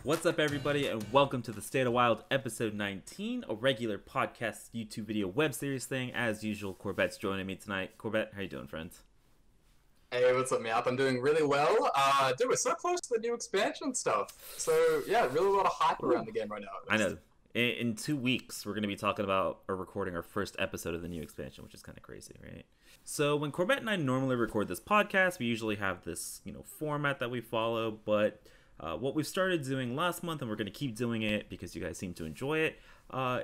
What's up, everybody, and welcome to the State of Wild episode 19, a regular podcast, YouTube video, web series thing. As usual, Corbett's joining me tonight. Corbett, how you doing, friends? Hey, what's up, Map? I'm doing really well. Dude, we're so close to the new expansion stuff. So, yeah, really a lot of hype around the game right now. I know. In 2 weeks, we're going to be talking about or recording our first episode of the new expansion, which is kind of crazy, right? So when Corbett and I normally record this podcast, we usually have this, format that we follow, but what we've started doing last month, and we're going to keep doing it because you guys seem to enjoy it,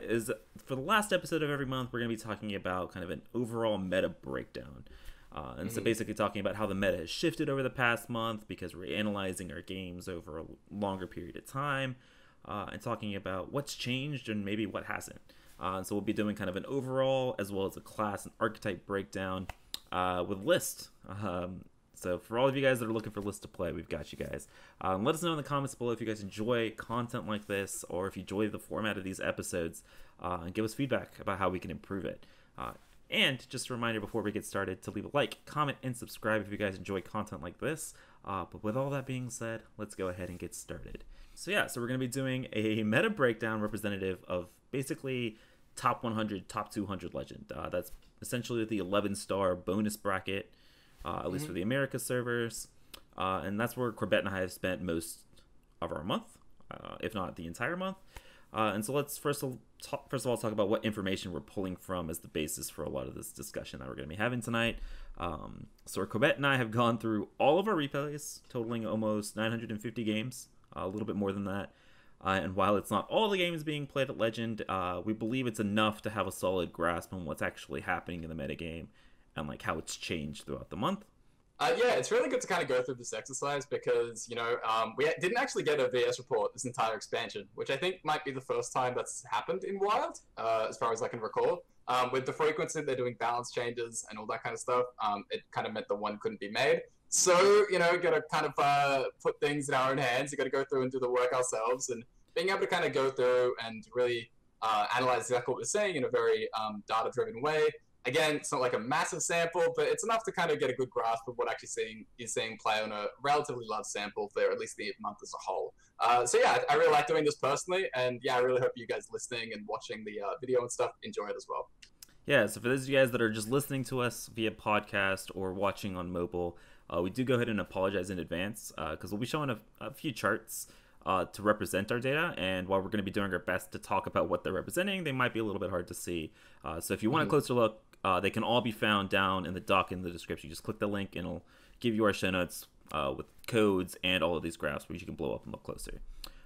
is for the last episode of every month, we're going to be talking about kind of an overall meta breakdown. So basically talking about how the meta has shifted over the past month because we're analyzing our games over a longer period of time, and talking about what's changed and maybe what hasn't. So we'll be doing kind of an overall as well as a class and archetype breakdown with a list. So for all of you guys that are looking for lists to play, we've got you guys. Let us know in the comments below if you guys enjoy content like this or if you enjoy the format of these episodes, and give us feedback about how we can improve it. And just a reminder before we get started to leave a like, comment, and subscribe if you guys enjoy content like this. But with all that being said, let's go ahead and get started. So we're going to be doing a meta breakdown representative of basically top 100, top 200 legend. That's essentially the 11-star bonus bracket, at least for the America servers. And that's where Corbett and I have spent most of our month, if not the entire month. And so let's first of all talk about what information we're pulling from as the basis for a lot of this discussion that we're going to be having tonight. So Corbett and I have gone through all of our replays, totaling almost 950 games, a little bit more than that. And while it's not all the games being played at Legend, we believe it's enough to have a solid grasp on what's actually happening in the metagame and like how it's changed throughout the month. Yeah, it's really good to kind of go through this exercise because, we didn't actually get a VS report this entire expansion, which I think might be the first time that's happened in Wild, as far as I can recall. With the frequency, they're doing balance changes and all that kind of stuff. It kind of meant the one couldn't be made. So, got to kind of put things in our own hands. You got to go through and do the work ourselves, and being able to kind of go through and really analyze exactly what we're saying in a very data-driven way. Again, it's not like a massive sample, but it's enough to kind of get a good grasp of what actually is seeing play on a relatively large sample for at least the month as a whole. So yeah, I really like doing this personally, and yeah, I really hope you guys listening and watching the video and stuff enjoy it as well. Yeah, so for those of you guys that are just listening to us via podcast or watching on mobile, we do go ahead and apologize in advance because we'll be showing a few charts to represent our data, and while we're going to be doing our best to talk about what they're representing, they might be a little bit hard to see. So if you want a closer look, they can all be found down in the doc in the description. You just click the link and it'll give you our show notes with codes and all of these graphs where you can blow up and look closer.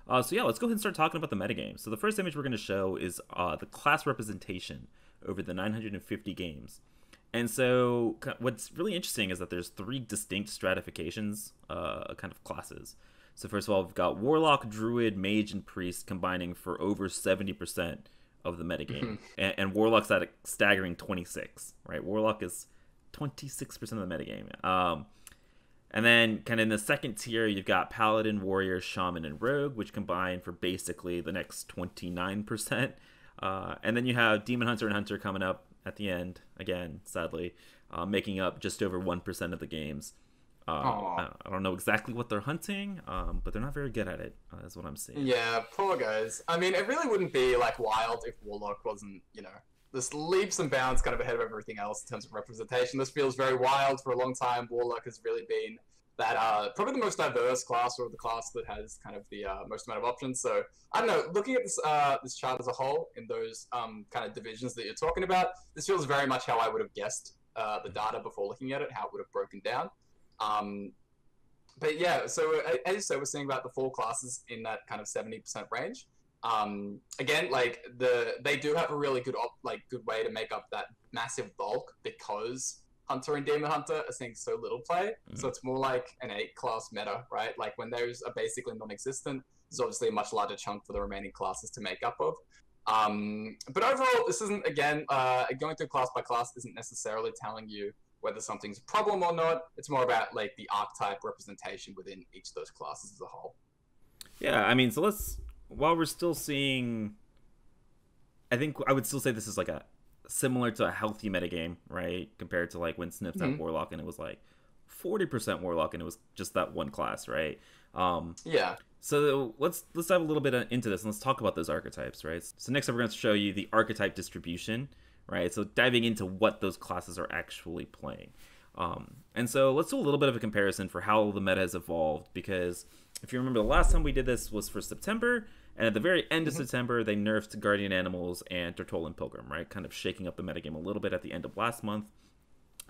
So yeah, let's go ahead and start talking about the metagame. So the first image we're going to show is the class representation over the 950 games. And so what's really interesting is that there's 3 distinct stratifications, kind of classes. So first of all, we've got Warlock, Druid, Mage, and Priest combining for over 70% of the metagame. And Warlock's at a staggering 26, right? Warlock is 26% of the metagame. And then kind of in the second tier, you've got Paladin, Warrior, Shaman, and Rogue, which combine for basically the next 29%. And then you have Demon Hunter and Hunter coming up at the end, again, sadly, making up just over 1% of the games. I don't know exactly what they're hunting, but they're not very good at it, is what I'm seeing. Yeah, poor guys. I mean, it really wouldn't be like Wild if Warlock wasn't, this leaps and bounds kind of ahead of everything else in terms of representation. This feels very Wild. For a long time, Warlock has really been that probably the most diverse class, or the class that has kind of the most amount of options. So I don't know, looking at this chart as a whole in those kind of divisions that you're talking about, this feels very much how I would have guessed the data before looking at it, how it would have broken down. But yeah, so as you said, we're seeing about the 4 classes in that kind of 70% range. Again, like they do have a really good good way to make up that massive bulk because Hunter and Demon Hunter are seeing so little play. So it's more like an 8-class meta, right? Like when those are basically non-existent, there's obviously a much larger chunk for the remaining classes to make up of. But overall, this isn't, again, going through class by class isn't necessarily telling you whether something's a problem or not. It's more about like the archetype representation within each of those classes as a whole. Yeah, I mean, so while we're still seeing, I think I would still say this is like similar to a healthy metagame, right? Compared to like when Snips had Warlock and it was like 40% Warlock and it was just that one class, right? Yeah. So let's dive a little bit into this and let's talk about those archetypes, right? So next up, we're going to show you the archetype distribution, right? So diving into what those classes are actually playing. And so let's do a little bit of a comparison for how the meta has evolved, because if you remember, the last time we did this was for September, and at the very end of September, they nerfed Guardian Animals and Tortolan Pilgrim, right? Kind of shaking up the metagame a little bit at the end of last month.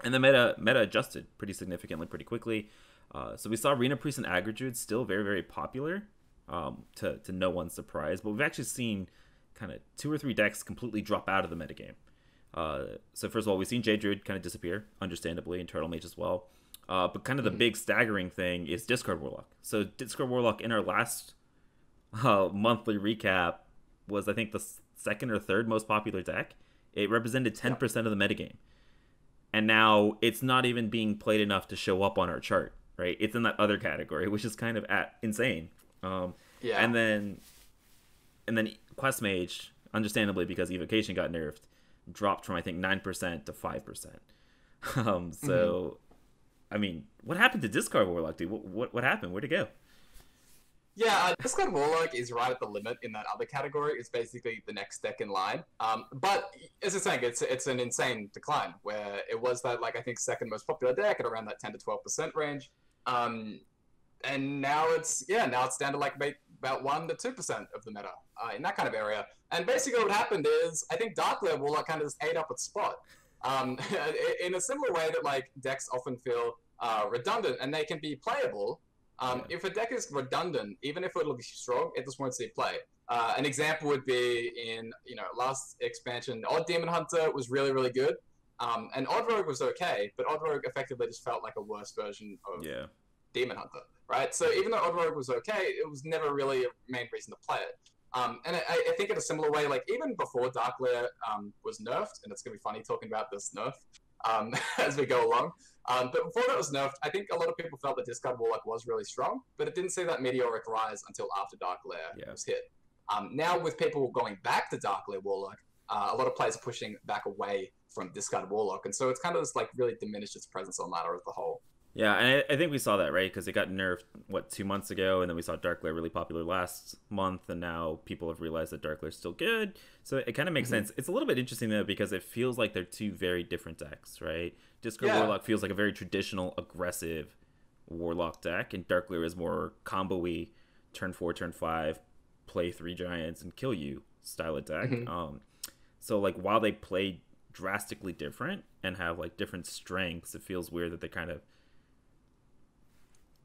And the meta adjusted pretty significantly, pretty quickly. So we saw Reno Priest and Aggro Druid still very, very popular, to no one's surprise. But we've actually seen kind of 2 or 3 decks completely drop out of the metagame. So first of all, we've seen Jade Druid kind of disappear, understandably, and Turtle Mage as well. But kind of the big staggering thing is Discard Warlock. So Discard Warlock in our last monthly recap was, I think, the second or third most popular deck. It represented 10% of the metagame. And now it's not even being played enough to show up on our chart, right? It's in that other category, which is kind of insane. And then Quest Mage, understandably, because Evocation got nerfed, dropped from, I think, 9% to 5%. So, I mean, what happened to Discard Warlock, dude? What happened? Where'd it go? Yeah, Discard Warlock is right at the limit in that other category. It's basically the next deck in line. But as I'm saying, it's an insane decline, where it was that, like, I think second most popular deck at around that 10 to 12% range. And now it's down to like about 1 to 2% of the meta in that kind of area. And basically what happened is, I think Dark Lair Warlock kind of just ate up its spot. In a similar way that, like, decks often feel redundant and they can be playable. If a deck is redundant, even if it'll be strong, it just won't see play. An example would be in, last expansion, Odd Demon Hunter was really, really good. And Odd Rogue was okay, but Odd Rogue effectively just felt like a worse version of Demon Hunter, right? So even though Odd Rogue was okay, it was never really a main reason to play it. And I think in a similar way, like, even before Dark Lair was nerfed, and it's going to be funny talking about this nerf as we go along, but before that was nerfed, I think a lot of people felt that Discard Warlock was really strong, but it didn't see that meteoric rise until after Dark Lair was hit. Now, with people going back to Dark Lair Warlock, a lot of players are pushing back away from Discard Warlock, and so it's kind of just, like, really diminished its presence on ladder as a whole. Yeah, and I think we saw that, right? Because it got nerfed, 2 months ago, and then we saw Dark Lair really popular last month, and now people have realized that Dark Lair's still good. So it kind of makes sense. It's a little bit interesting, though, because it feels like they're two very different decks, right? Discard Warlock feels like a very traditional, aggressive Warlock deck, and Dark Lair is more combo-y, turn 4, turn 5, play 3 giants and kill you style of deck. So, like, while they play drastically different and have, like, different strengths, it feels weird that they kind of,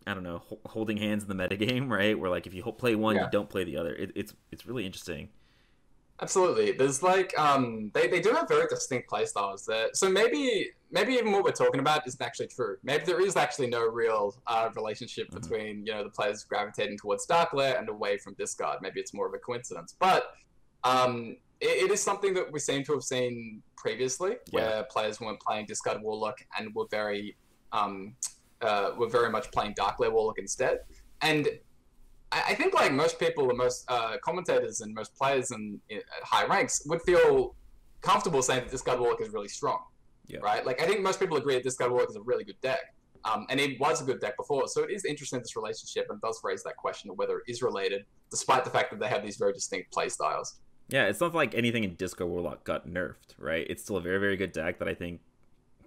I don't know, holding hands in the metagame, right? Where, like, if you play one, you don't play the other. It's really interesting. Absolutely. There's, like, they do have very distinct playstyles there. So maybe even what we're talking about isn't actually true. Maybe there is actually no real relationship between, the players gravitating towards Dark Lair and away from Discard. Maybe it's more of a coincidence. But it is something that we seem to have seen previously, where players weren't playing Discard Warlock and were very much playing Dark Lair Warlock instead. And I think, like, most people, and most commentators and most players at high ranks would feel comfortable saying that Discard Warlock is really strong, right? Like, I think most people agree that Discard Warlock is a really good deck, and it was a good deck before. So it is interesting, this relationship, and does raise that question of whether it is related, despite the fact that they have these very distinct play styles. Yeah, it's not like anything in Discard Warlock got nerfed, right? It's still a very, very good deck that I think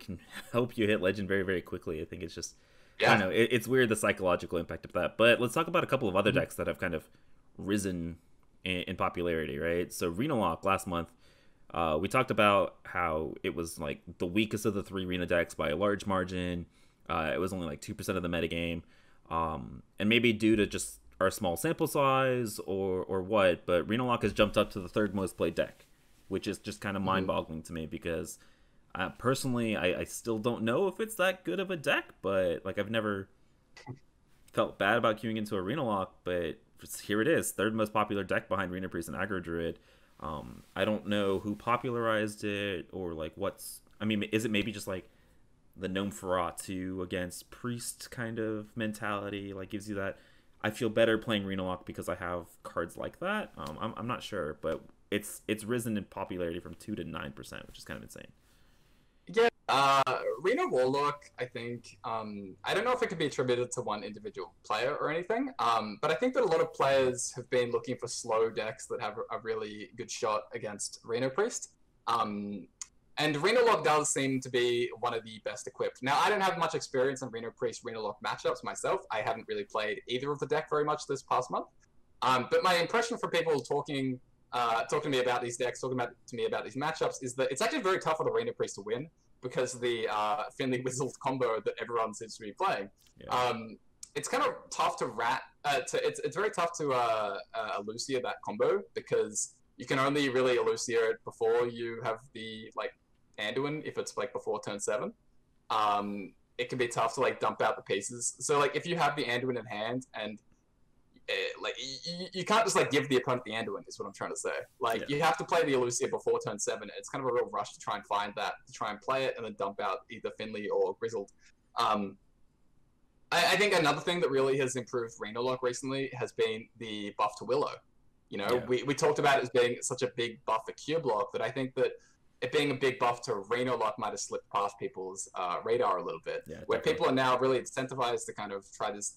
can help you hit Legend very, very quickly. I think it's just, I don't know, it's weird, the psychological impact of that. But let's talk about a couple of other decks that have kind of risen in popularity, right? So Reno Warlock last month, we talked about how it was, like, the weakest of the 3 Reno decks by a large margin. It was only like 2% of the metagame. And maybe due to just our small sample size or what, but Reno Warlock has jumped up to the 3rd most played deck, which is just kind of mind-boggling to me, because personally, I still don't know if it's that good of a deck, but, like, I've never felt bad about queuing into a Reno Warlock, but here it is, 3rd most popular deck behind Reno Priest and Aggro Druid. I don't know who popularized it, or, like, is it maybe just, like, the Gnome Farah 2 against Priest kind of mentality, like, gives you that, I feel better playing Reno Warlock because I have cards like that? I'm not sure, but it's risen in popularity from 2 to 9%, which is kind of insane. Yeah, Reno Warlock, I think, I don't know if it could be attributed to one individual player or anything, but I think that a lot of players have been looking for slow decks that have a really good shot against Reno Priest. And Reno Warlock does seem to be one of the best equipped. Now, I don't have much experience in Reno Priest, Reno Warlock matchups myself. I haven't really played either of the deck very much this past month. But my impression from people talking to me about these decks, talking to me about these matchups, is that it's actually very tough for the Reno Priest to win because of the Finley Wizard combo that everyone seems to be playing. Yeah. It's kind of tough to it's very tough to elucidate that combo because you can only really elucidate it before you have the like Anduin if it's like before turn 7. It can be tough to like dump out the pieces. So like if you have the Anduin in hand and like you can't just like give the opponent the Anduin is what I'm trying to say. Like you have to play the Elucia before turn 7. It's kind of a real rush to try and find that, to try and play it and then dump out either Finley or Grizzled. I think another thing that really has improved Reno Lock recently has been the buff to Willow. You know, we talked about it as being such a big buff for Keyblock that I think that it being a big buff to Reno Lock might have slipped past people's radar a little bit, where people are now really incentivized to kind of try this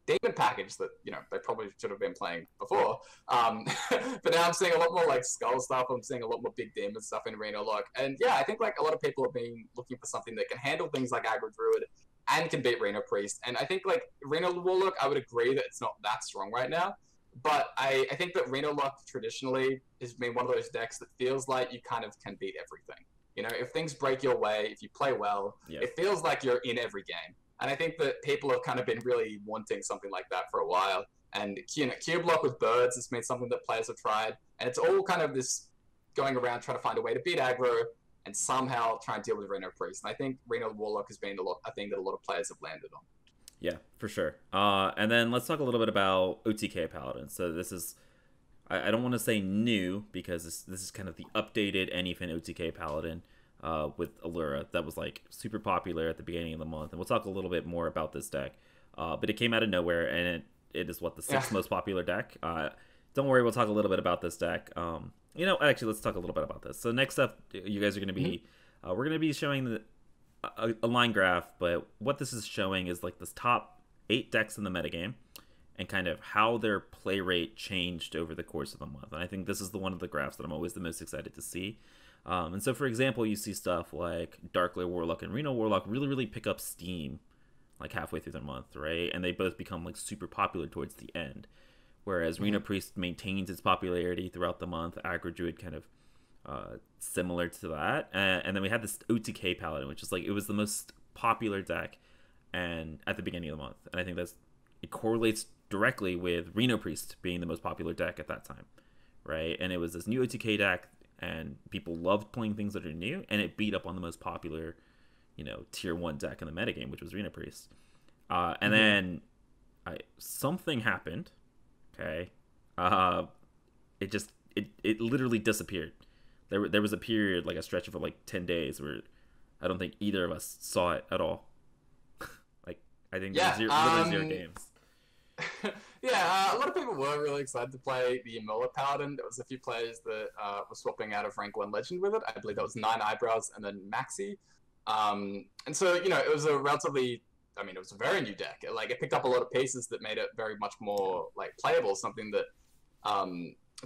demon package that, you know, they probably should have been playing before. But now I'm seeing a lot more like skull stuff. I'm seeing a lot more big demon stuff in Reno Lock. And yeah, I think like a lot of people have been looking for something that can handle things like Aggro Druid and can beat Reno Priest. And I think like Reno Warlock, I would agree that it's not that strong right now. But I think that Reno Lock traditionally has been one of those decks that feels like you kind of can beat everything. You know, if things break your way, if you play well, it feels like you're in every game. And I think that people have kind of been really wanting something like that for a while. And you know, Keyblock with birds has been something that players have tried. And it's all kind of this going around trying to find a way to beat aggro and somehow try and deal with Reno Priest. And I think Reno Warlock has been a thing that a lot of players have landed on. Yeah, for sure. And then let's talk a little bit about Otk Paladin. So this is, I don't want to say new, because this is kind of the updated Anyfin Otk Paladin with Allura that was like super popular at the beginning of the month. And we'll talk a little bit more about this deck. But it came out of nowhere, and it is what, the 6th most popular deck. Don't worry, we'll talk a little bit about this deck. You know, actually, let's talk a little bit about this. So next up, you guys are going to be, we're going to be showing a line graph, but what this is showing is like this top 8 decks in the metagame and kind of how their play rate changed over the course of the month. And I think this is one of the graphs that I'm always the most excited to see. And so, for example, you see stuff like Darkler Warlock and Reno Warlock really pick up steam like halfway through the month, right? And they both become like super popular towards the end. Whereas Reno Priest maintains its popularity throughout the month. Aggro Druid kind of similar to that, and then we had this Otk Paladin, which is like, it was the most popular deck and at the beginning of the month, and I think it correlates directly with Reno Priest being the most popular deck at that time, right? And it was this new Otk deck, and people loved playing things that are new, and it beat up on the most popular, you know, tier 1 deck in the metagame, which was Reno Priest. And then something happened. Okay, it literally disappeared. There was a period, like a stretch of like 10 days, where I don't think either of us saw it at all. Like, I think literally 0 games. A lot of people were really excited to play the Mullet Paladin. There was a few players that were swapping out of rank 1 Legend with it. I believe that was 9 Eyebrows and then Maxi. And so, you know, it was a relatively, I mean, it was a very new deck. Like, it picked up a lot of pieces that made it very much more like playable, something that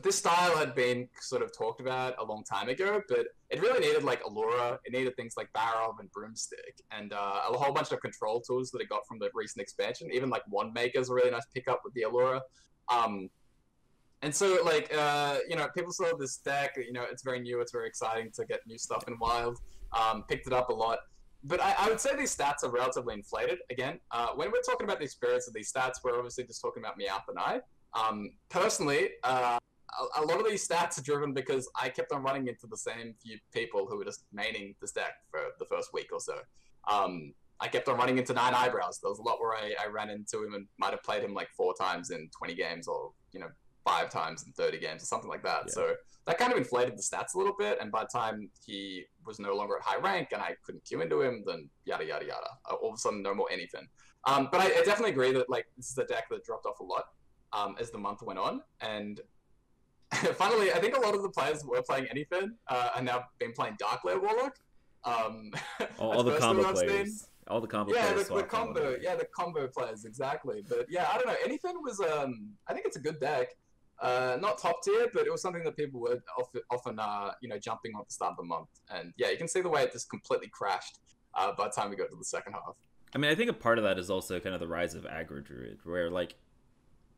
this style had been sort of talked about a long time ago, but it really needed like Allura. It needed things like Barrow and Broomstick, and a whole bunch of control tools that it got from the recent expansion. Even like Wand Maker is a really nice pickup with the Allura. And so like, you know, people saw this deck, you know, it's very new, it's very exciting to get new stuff in Wild. Picked it up a lot. But I would say these stats are relatively inflated. Again, when we're talking about the experience of these stats, we're obviously just talking about Meowth and I. Personally, a lot of these stats are driven because I kept on running into the same few people who were just maining this deck for the first week or so. I kept on running into 9 Eyebrows. There was a lot where I ran into him and might have played him like 4 times in 20 games, or, you know, 5 times in 30 games or something like that. Yeah. So that kind of inflated the stats a little bit, and by the time he was no longer at high rank and I couldn't queue into him, then yada yada yada. All of a sudden, no more anything. But I definitely agree that like this is a deck that dropped off a lot as the month went on, and finally, I think a lot of the players who were playing anything are now been playing Darkler Warlock. Um, All that's the combo personally what I've seen. players, all the combo Yeah, players the swap combo, yeah, the combo players exactly. But yeah, I don't know. Anything was, I think it's a good deck. Not top tier, but it was something that people were often, jumping on at the start of the month. And yeah, you can see the way it just completely crashed by the time we got to the second half. I mean, I think a part of that is also kind of the rise of Aggro Druid, where like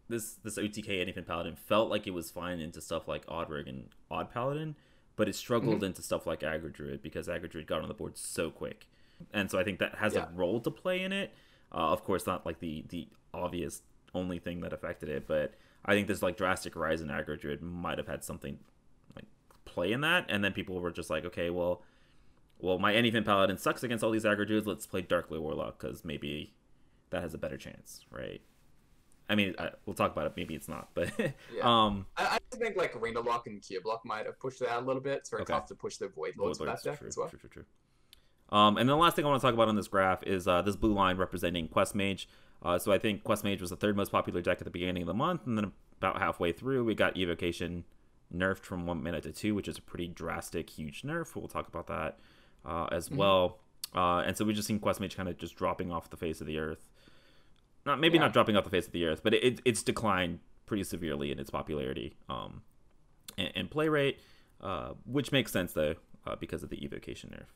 this OTK Anything Paladin felt like it was fine into stuff like Odd Rig and Odd Paladin, but it struggled into stuff like Aggro Druid because Aggro Druid got on the board so quick. And so I think that has a role to play in it. Of course, not like the obvious only thing that affected it, but I think this like drastic rise in Aggro Druid might have had something like play in that. And then people were just like, okay, well, my Anything Paladin sucks against all these Aggro Druids. Let's play Darkly Warlock because maybe that has a better chance, right? I mean, we'll talk about it. Maybe it's not, but I think like Reno Warlock and Keyblock might have pushed it out a little bit. It's very tough to push the Void Lords with that deck as well. True. And then the last thing I want to talk about on this graph is this blue line representing Quest Mage. So I think Quest Mage was the third most popular deck at the beginning of the month, and then about halfway through, we got Evocation nerfed from 1 minute to 2, which is a pretty drastic, huge nerf. We'll talk about that as well. And so we just seen Quest Mage kind of just dropping off the face of the earth. Not dropping off the face of the earth, but it's declined pretty severely in its popularity and play rate, which makes sense though because of the Evocation nerf.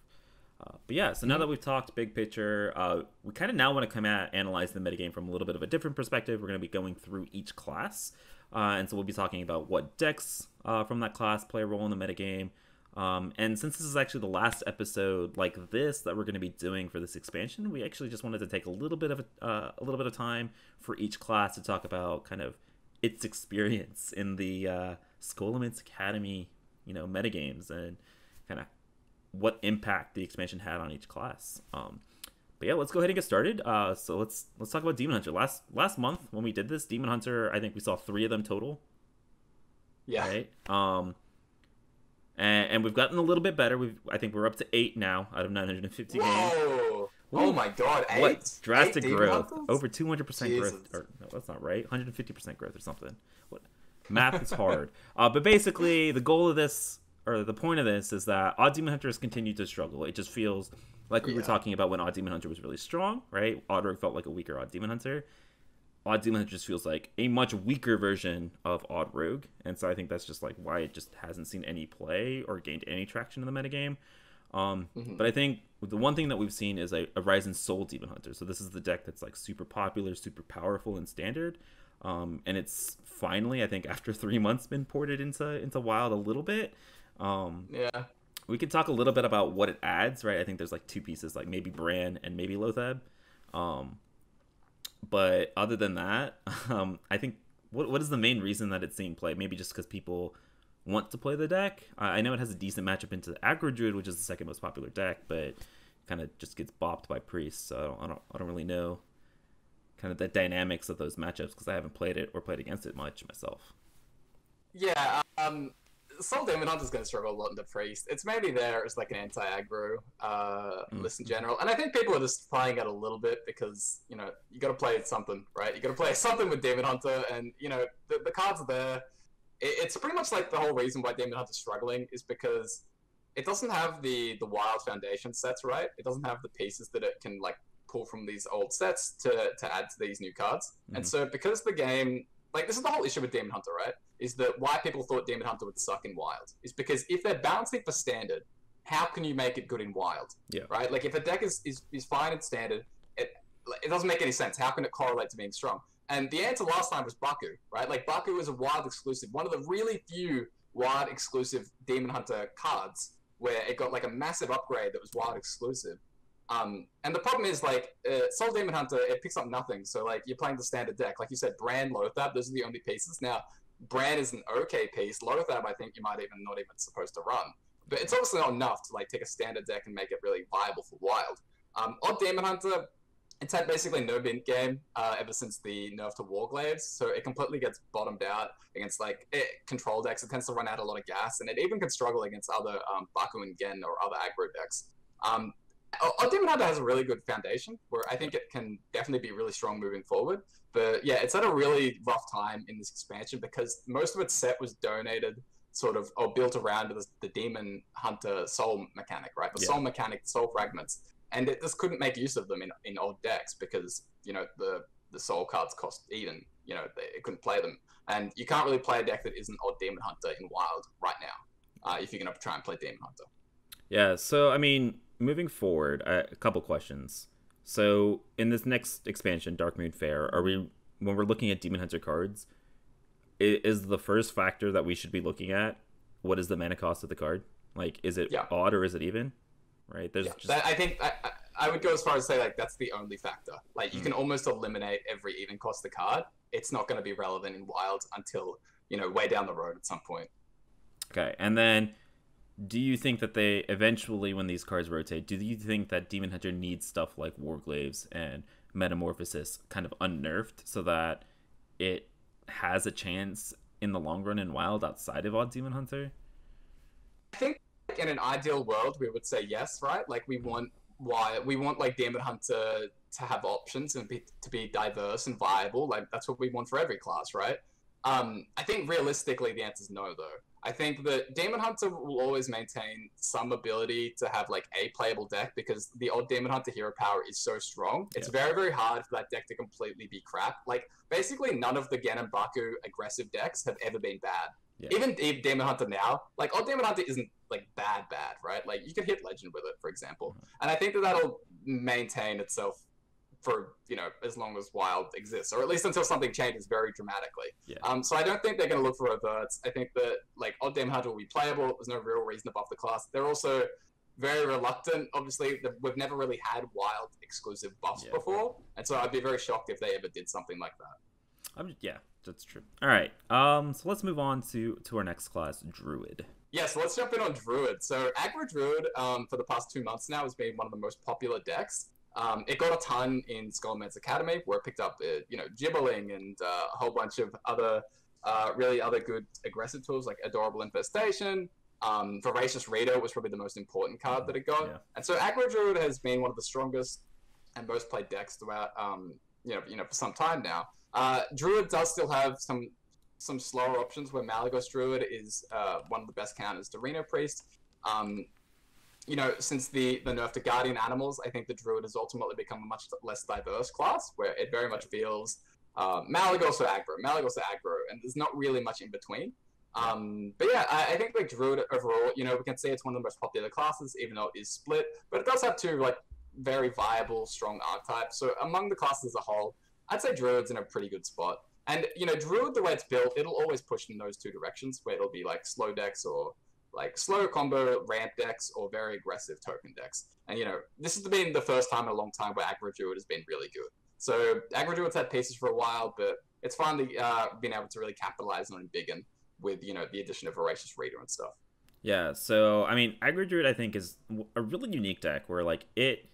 But yeah, so now that we've talked big picture, we kind of now want to come at analyze the metagame from a little bit of a different perspective. We're going to be going through each class, and so we'll be talking about what decks from that class play a role in the metagame. And since this is actually the last episode like this that we're going to be doing for this expansion, we actually just wanted to take a little bit of time for each class to talk about kind of its experience in the Skullman's Academy, metagames and kind of what impact the expansion had on each class. But yeah, let's go ahead and get started. So let's talk about Demon Hunter. Last month when we did this, Demon Hunter, I think we saw 3 of them total. Yeah. Right. And we've gotten a little bit better. I think we're up to 8 now out of 950 games. Whoa! Oh my God! 8. What drastic 8 growth? Hunters? Over 200% growth. Or no, that's not right. 150% growth or something. What? Math is hard. But basically, the goal of this, or the point of this, is that Odd Demon Hunters continue to struggle. It just feels like we were talking about when Odd Demon Hunter was really strong, right? Odd Rogue felt like a weaker Odd Demon Hunter. Odd Demon Hunter just feels like a much weaker version of Odd Rogue, and so I think that's just like why it just hasn't seen any play or gained any traction in the metagame. But I think the one thing that we've seen is a rise in Soul Demon Hunter. So this is the deck that's like super popular, super powerful in Standard, and it's finally, I think, after 3 months, been ported into Wild a little bit. We could talk a little bit about what it adds, right? I think there's like 2 pieces, like maybe Bran and maybe Lothab. But other than that, I think what is the main reason that it's seeing play? Maybe just because people want to play the deck. I know it has a decent matchup into the Aggro Druid, which is the second most popular deck, but kind of just gets bopped by priests. So I don't really know kind of the dynamics of those matchups because I haven't played it or played against it much myself. Yeah. Soul Demon Hunter's going to struggle a lot in the Priest. It's mainly there as like an anti-aggro list in general. And I think people are just playing it a little bit because, you got to play something, right? You got to play something with Demon Hunter and, the cards are there. It's pretty much like the whole reason why Demon Hunter's struggling is because it doesn't have the wild foundation sets, right? It doesn't have the pieces that it can, like, pull from these old sets to add to these new cards. And so because the game... Like, this is the whole issue with Demon Hunter, right? Is that why people thought Demon Hunter would suck in Wild. Is because if they're balancing for Standard, how can you make it good in Wild? Yeah. Right? Like, if a deck is fine in Standard, it doesn't make any sense. How can it correlate to being strong? And the answer last time was Baku, right? Like, Baku is a Wild exclusive. One of the really few Wild exclusive Demon Hunter cards where it got, like, a massive upgrade that was Wild exclusive. And the problem is, like, Soul Demon Hunter, it picks up nothing. So, like, you're playing the standard deck. Like you said, Bran, Lothab, those are the only pieces. Now, Bran is an okay piece. Lothab, I think you might not even supposed to run. But it's obviously not enough to, like, take a standard deck and make it really viable for Wild. Odd Demon Hunter, it's had basically no mint game ever since the nerf to Warglaives. So it completely gets bottomed out against, like, control decks. It tends to run out a lot of gas. And it even can struggle against other Baku and Gen or other aggro decks. Odd Demon Hunter has a really good foundation where I think it can definitely be really strong moving forward. But yeah, it's at a really rough time in this expansion because most of its set was donated sort of or built around the Demon Hunter soul mechanic, right? The soul mechanic, soul fragments, and it just couldn't make use of them in odd decks because the soul cards cost even. It couldn't play them, and you can't really play a deck that isn't odd Demon Hunter in Wild right now if you're gonna try and play Demon Hunter. Yeah. So I mean, moving forward, a couple questions. So in this next expansion, Dark Moon Fair, when we're looking at Demon Hunter cards, is the first factor that we should be looking at what is the mana cost of the card? Like, is it odd or is it even? Right? There's I think I would go as far as say like that's the only factor. Like you can almost eliminate every even cost the card. It's not going to be relevant in Wild until way down the road at some point. Okay, and then do you think that they eventually, when these cards rotate, do you think that Demon Hunter needs stuff like Warglaves and Metamorphosis kind of unnerfed so that it has a chance in the long run in Wild outside of odd Demon Hunter? I think in an ideal world we would say yes, right? Like we want like Demon Hunter to have options and to be diverse and viable. Like that's what we want for every class, right? I think realistically the answer is no, though. I think that Demon Hunter will always maintain some ability to have like a playable deck because the odd Demon Hunter hero power is so strong. It's very, very hard for that deck to completely be crap. Like basically none of the Gen and Baku aggressive decks have ever been bad. Yeah. Even Demon Hunter now, like odd Demon Hunter isn't like bad, right? Like you can hit Legend with it, for example. And I think that that'll maintain itself for as long as Wild exists, or at least until something changes very dramatically. So I don't think they're going to look for reverts. I think that like odd Demon Hunter will be playable. There's no real reason to buff the class. They're also very reluctant. Obviously, we've never really had Wild exclusive buffs before, and so I'd be very shocked if they ever did something like that. Yeah, that's true. All right, so let's move on to our next class, Druid. Yeah, so let's jump in on Druid. So Aggro Druid, for the past 2 months now, has been one of the most popular decks. It got a ton in Skullman's Academy, where it picked up, Gibberling and a whole bunch of other good aggressive tools like Adorable Infestation. Voracious Reno was probably the most important card that it got. Yeah. And so Aggro Druid has been one of the strongest and most played decks throughout, for some time now. Druid does still have some slower options where Malagos Druid is one of the best counters to Reno Priest. Since the nerf to Guardian Animals, I think the Druid has ultimately become a much less diverse class, where it very much feels Malagos or Aggro, and there's not really much in between. But yeah, I think like Druid overall, we can say it's one of the most popular classes, even though it is split, but it does have two like very viable, strong archetypes. So among the classes as a whole, I'd say Druid's in a pretty good spot. And, Druid, the way it's built, it'll always push in those two directions, where it'll be like slow decks or like slow combo ramp decks or very aggressive token decks. And, this has been the first time in a long time where Aggro Druid has been really good. So Aggro Druid's had pieces for a while, but it's finally been able to really capitalize on it big and with, the addition of Voracious Raider and stuff. Yeah, so, I mean, Aggro Druid, I think, is a really unique deck where, like, it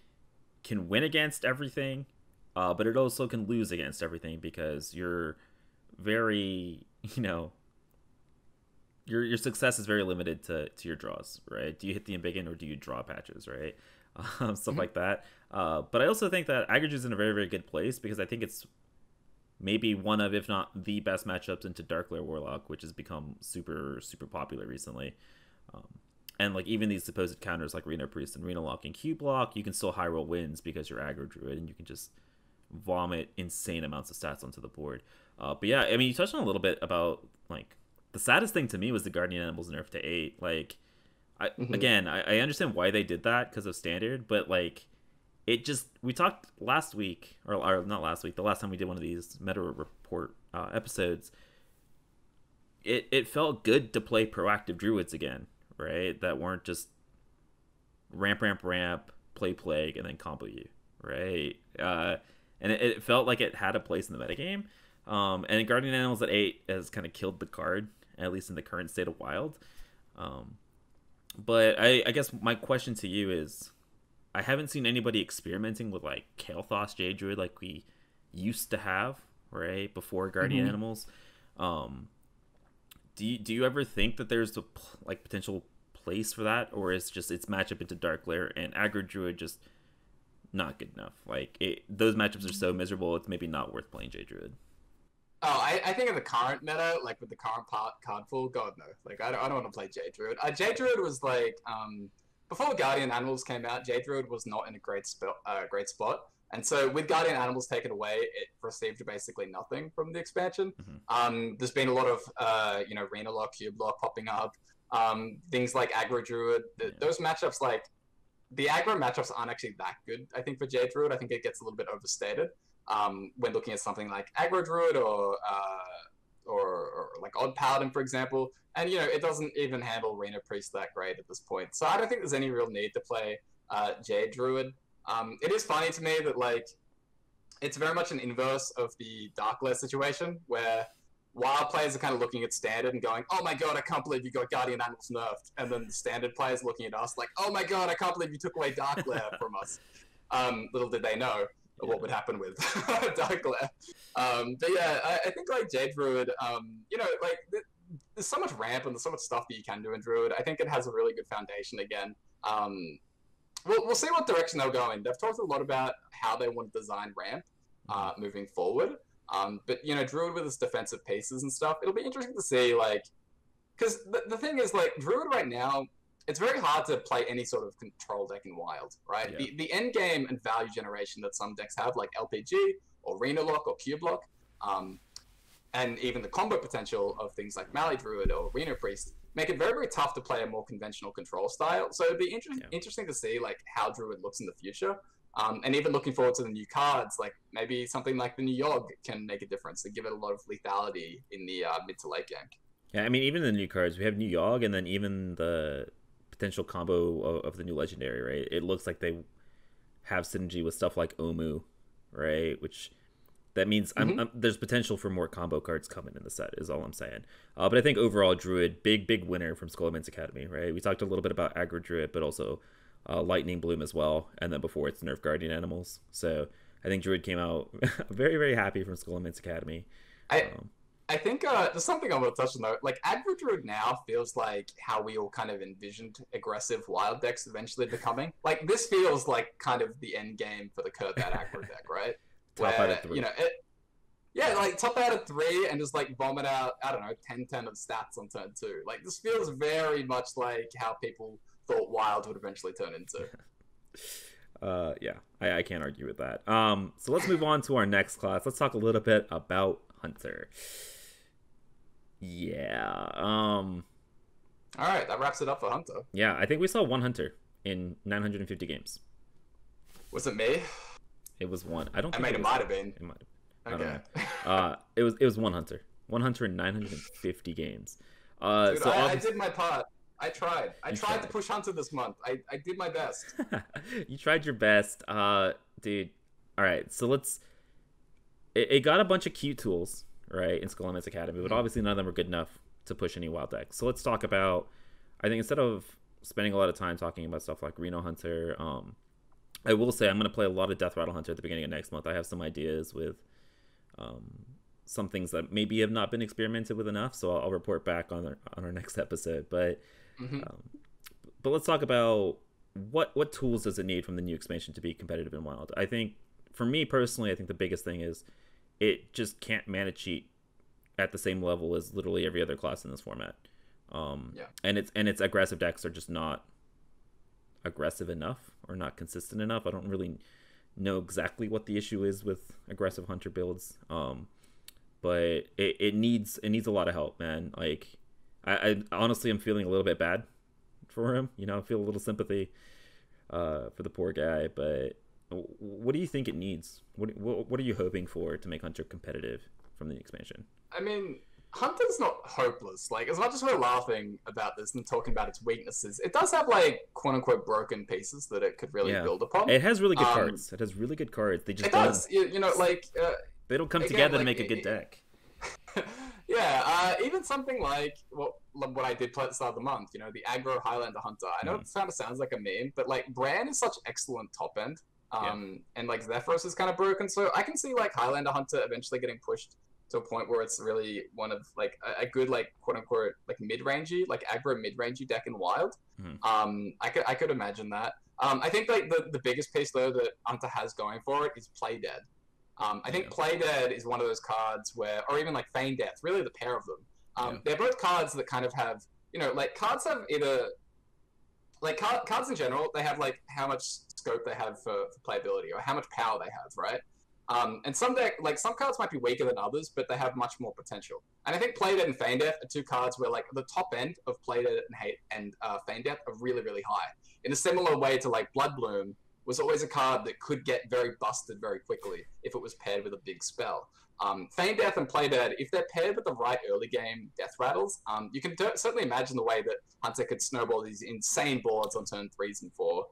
can win against everything, but it also can lose against everything because you're very, your success is very limited to your draws, right? Do you hit the embiggen or do you draw patches, right? Stuff like that. But I also think that Aggro Druid is in a very, very good place because I think it's maybe one of, if not the best matchups into Reno Warlock, which has become super, super popular recently. And like even these supposed counters like Reno Priest and Renault and Keyblock, you can still high roll wins because you're Aggro Druid and you can just vomit insane amounts of stats onto the board. But yeah, I mean, you touched on a little bit about like the saddest thing to me was the Guardian Animals nerf to 8. Like, again, I understand why they did that because of standard, but like it just, we talked last week or not last week, the last time we did one of these meta report episodes. It felt good to play proactive Druids again, right? That weren't just ramp, play plague, and then combo you, right? And it felt like it had a place in the metagame. And Guardian Animals at 8 has kind of killed the card, at least in the current state of Wild. But I guess my question to you is, I haven't seen anybody experimenting with like Kael'thas Jade Druid like we used to have, right, before Guardian Animals. Do you ever think that there's a like potential place for that, or is just its matchup into Dark Lair and Aggro Druid just not good enough? Like those matchups are so miserable, it's maybe not worth playing Jade Druid. Oh, I think in the current meta, like with the current card pool, God no. Like I don't want to play Jade Druid. Jade Druid was like before Guardian Animals came out, Jade Druid was not in a great spot. And so with Guardian Animals taken away, it received basically nothing from the expansion. There's been a lot of Reno Warlock, Keyblock popping up. Things like Aggro Druid. Those matchups, like the aggro matchups, aren't actually that good. I think for Jade Druid, I think it gets a little bit overstated. When looking at something like Aggro Druid or like Otk Paladin, for example. And, it doesn't even handle Reno Priest that great at this point. So I don't think there's any real need to play Jade Druid. It is funny to me that, like, it's very much an inverse of the Dark situation, where Wild players are kind of looking at Standard and going, oh my god, I can't believe you got Guardian Animals nerfed. And then the Standard players looking at us like, oh my god, I can't believe you took away Dark Glare from us. Little did they know what would happen with Dark Glare. But yeah, I think like Jade Druid, like there's so much ramp and there's so much stuff that you can do in Druid. I think it has a really good foundation again. We'll see what direction they'll go in. They've talked a lot about how they want to design ramp moving forward. But Druid with its defensive pieces and stuff, it'll be interesting to see, like, because the thing is, like, Druid right now, it's very hard to play any sort of control deck in Wild, right? Yeah. The end game and value generation that some decks have, like LPG or Reno Warlock or Keyblock, and even the combo potential of things like Mali Druid or Reno Priest, make it very, very tough to play a more conventional control style. So it'd be interesting to see, like, how Druid looks in the future. And even looking forward to the new cards, like maybe something like the new Yogg can make a difference and give it a lot of lethality in the mid to late game. Yeah, I mean, even the new cards, we have new Yogg, and then even the potential combo of the new legendary, right? It looks like they have synergy with stuff like Omu, right? Which that means there's potential for more combo cards coming in the set, is all I'm saying. But I think overall, Druid, big winner from Skullman's Academy, right? We talked a little bit about Aggro Druid, but also Lightning Bloom as well, and then before it's Nerf Guardian Animals. So I think Druid came out very, very happy from Skullman's Academy. I think there's something I want to touch on though. Like Aggro Druid now feels like how we all kind of envisioned aggressive Wild decks eventually becoming. Like this feels like kind of the end game for the Corbett Aggro deck, right? Top out of 3. Like top out of 3 and just like vomit out, I don't know, 10-10 of stats on turn 2. Like this feels very much like how people thought Wild would eventually turn into. Yeah, I can't argue with that. So let's move on to our next class. Let's talk a little bit about Hunter. Yeah. All right, that wraps it up for Hunter. Yeah, I think we saw one Hunter in 950 games. Was it me? It was one. I don't think it might have been. It might have been. Okay. It was one Hunter. One Hunter in 950 games. Dude, so I did my part. I tried. I tried to push Hunter this month. I did my best. You tried your best. Dude. All right, so let's... It got a bunch of cute tools, right, in Skullman's Academy, but obviously none of them were good enough to push any Wild decks. So let's talk about... I think instead of spending a lot of time talking about stuff like Reno Hunter, I will say I'm going to play a lot of Death Rattle Hunter at the beginning of next month. I have some ideas with some things that maybe have not been experimented with enough, so I'll report back on our next episode. But but let's talk about what tools does it need from the new expansion to be competitive in Wild. I think, for me personally, I think the biggest thing is it just can't mana cheat at the same level as literally every other class in this format. And its aggressive decks are just not aggressive enough or not consistent enough. I don't really know exactly what the issue is with aggressive Hunter builds, but it needs a lot of help, man. Like I honestly am feeling a little bit bad for him. I feel a little sympathy for the poor guy. But what do you think it needs? What are you hoping for to make Hunter competitive from the expansion? I mean, Hunter's not hopeless. Like, as much as we're laughing about this and talking about its weaknesses, it does have, like, quote-unquote broken pieces that it could really build upon. It has really good cards. It has really good cards. They just does. They don't come together to make a good deck. Even something like what I did play at the start of the month, the aggro Highlander Hunter. I know it kind of sounds like a meme, but, like, Bran is such excellent top-end. And, like, Zephyros is kind of broken, so I can see, like, Highlander Hunter eventually getting pushed to a point where it's really one of like a good like quote unquote like mid-rangey, like aggro mid-rangey deck in Wild. I could imagine that. I think like the biggest piece though that Hunter has going for it is Play Dead. I think Play Dead is one of those cards where, or even like Feign Death, really the pair of them. They're both cards that kind of have, like cards have either, like cards in general, they have like how much scope they have for playability or how much power they have, right? And some cards might be weaker than others, but they have much more potential. And I think Play Dead and Feign Death are two cards where like the top end of Play Dead and Feign Death are really, really high. In a similar way to like Blood Bloom was always a card that could get very busted very quickly if it was paired with a big spell. Feign Death and Play Dead, if they're paired with the right early game death rattles, you can certainly imagine the way that Hunter could snowball these insane boards on turn 3s and 4.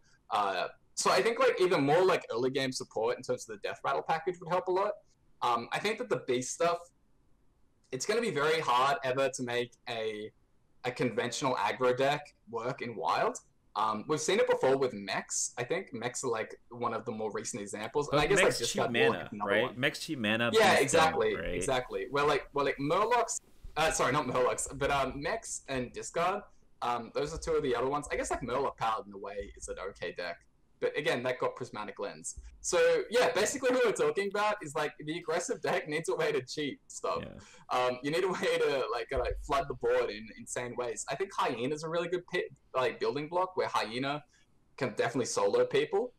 So I think like even more like early game support in terms of the death rattle package would help a lot. I think that the beast stuff, it's going to be very hard ever to make a conventional aggro deck work in Wild. We've seen it before with mechs. I think mechs are like one of the more recent examples. But and I guess mechs like cheap mana, right? One. Mechs cheap mana. Yeah, exactly, right? exactly. Well, like Murlocs. Sorry, not Murlocs, but mechs and discard. Those are two of the other ones. I guess like Murloc Paladin in a way is an okay deck. But again, that got Prismatic Lens. So yeah, basically what we're talking about is like the aggressive deck needs a way to cheat stuff. Yeah. You need a way to like flood the board in insane ways. I think Hyena is a really good building block where Hyena can definitely solo people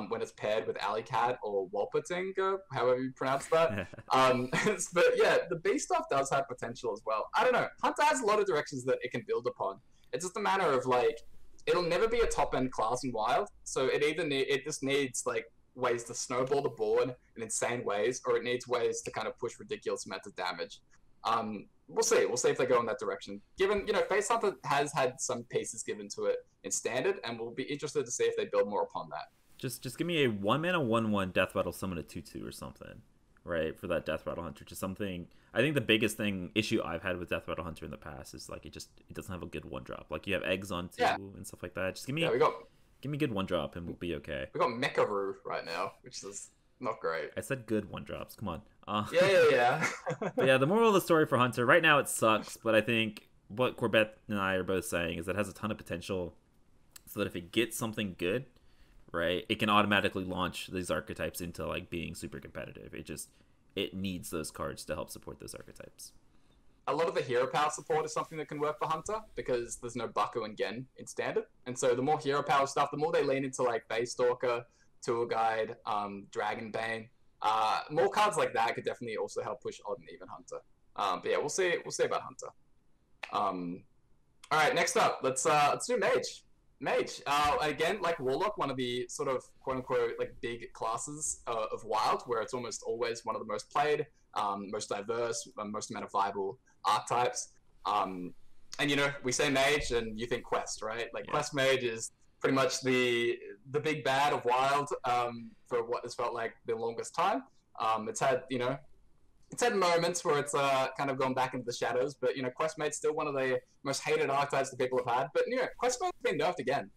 when it's paired with Alley Cat or Walpertinger, however you pronounce that. But yeah, the B stuff does have potential as well. I don't know. Hunter has a lot of directions that it can build upon. It's just a matter of like, it'll never be a top-end class in Wild, so it just needs like ways to snowball the board in insane ways, or it needs ways to kind of push ridiculous amounts of damage. We'll see. We'll see if they go in that direction. Given, Face Hunter has had some pieces given to it in Standard, and we'll be interested to see if they build more upon that. Just give me a 1-mana 1/1 Death Rattle summon a 2/2 or something, right? For that Death Rattle Hunter, just something. I think the biggest issue I've had with Death Rattle Hunter in the past is like it doesn't have a good 1-drop. Like you have eggs on 2 and stuff like that. Just give me good 1-drop and we'll be okay. We got Mecharoo right now, which is not great. I said good 1-drops. Come on. Yeah. But yeah, the moral of the story for Hunter right now, it sucks. But I think what Corbett and I are both saying is that it has a ton of potential, so that if it gets something good, right, it can automatically launch these archetypes into like being super competitive. It needs those cards to help support those archetypes. A lot of the hero power support is something that can work for Hunter because there's no Bucko and Gen in Standard. And so the more hero power stuff, the more they lean into like Baystalker, Tour Guide, Dragonbane. More cards like that could definitely also help push Odd and Even Hunter. But yeah, we'll see about Hunter. All right, next up, let's do Mage. Mage, again, like Warlock, one of the sort of quote-unquote like big classes of Wild, where it's almost always one of the most played, most diverse, most amount of viable archetypes. And we say Mage, and you think Quest, right? Like Quest Mage is pretty much the big bad of Wild for what has felt like the longest time. It's had moments where it's kind of gone back into the shadows, but Quest Mage's still one of the most hated archetypes that people have had. But Quest Mage's been nerfed again.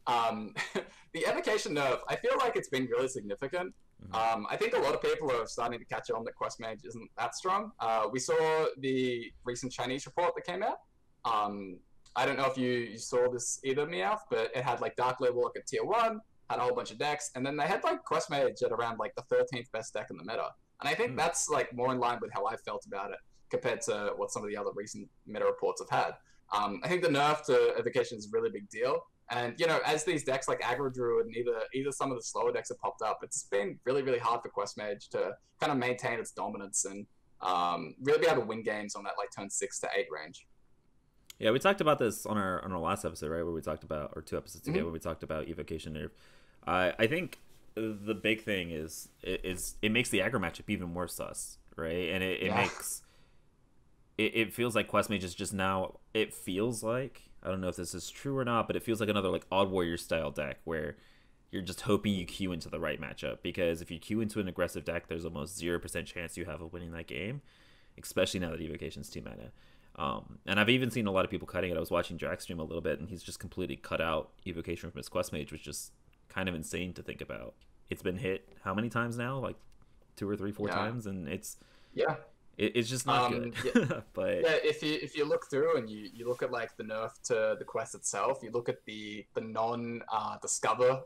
The Evocation nerf, I feel like it's been really significant. I think a lot of people are starting to catch on that Quest Mage isn't that strong. We saw the recent Chinese report that came out. I don't know if you saw this either, Meowth, but it had like Dark Blade Warlock at tier 1, had a whole bunch of decks, and then they had like Quest Mage at around like the 13th best deck in the meta. And I think that's like more in line with how I felt about it compared to what some of the other recent meta reports have had. I think the nerf to Evocation is a really big deal. And, as these decks like Aggro Druid and either some of the slower decks have popped up, it's been really, really hard for Quest Mage to kind of maintain its dominance and really be able to win games on that like turn 6 to 8 range. Yeah, we talked about this on our last episode, right? Where we talked about, or 2 episodes ago, when we talked about Evocation nerf. I think the big thing is it makes the aggro matchup even more sus, right? And it makes it feels like Quest Mage is just now, it feels like, I don't know if this is true or not, but it feels like another like Odd Warrior style deck where you're just hoping you queue into the right matchup, because if you queue into an aggressive deck, there's almost 0% chance you have of winning that game, especially now that Evocation's 2 mana. And I've even seen a lot of people cutting it. I was watching Drax stream a little bit, and he's just completely cut out Evocation from his Quest Mage, which is kind of insane to think about. It's been hit how many times now? Like 2 or 3, 4 times, and it's just not good. But if you look through and you look at like the nerf to the quest itself, you look at the non discover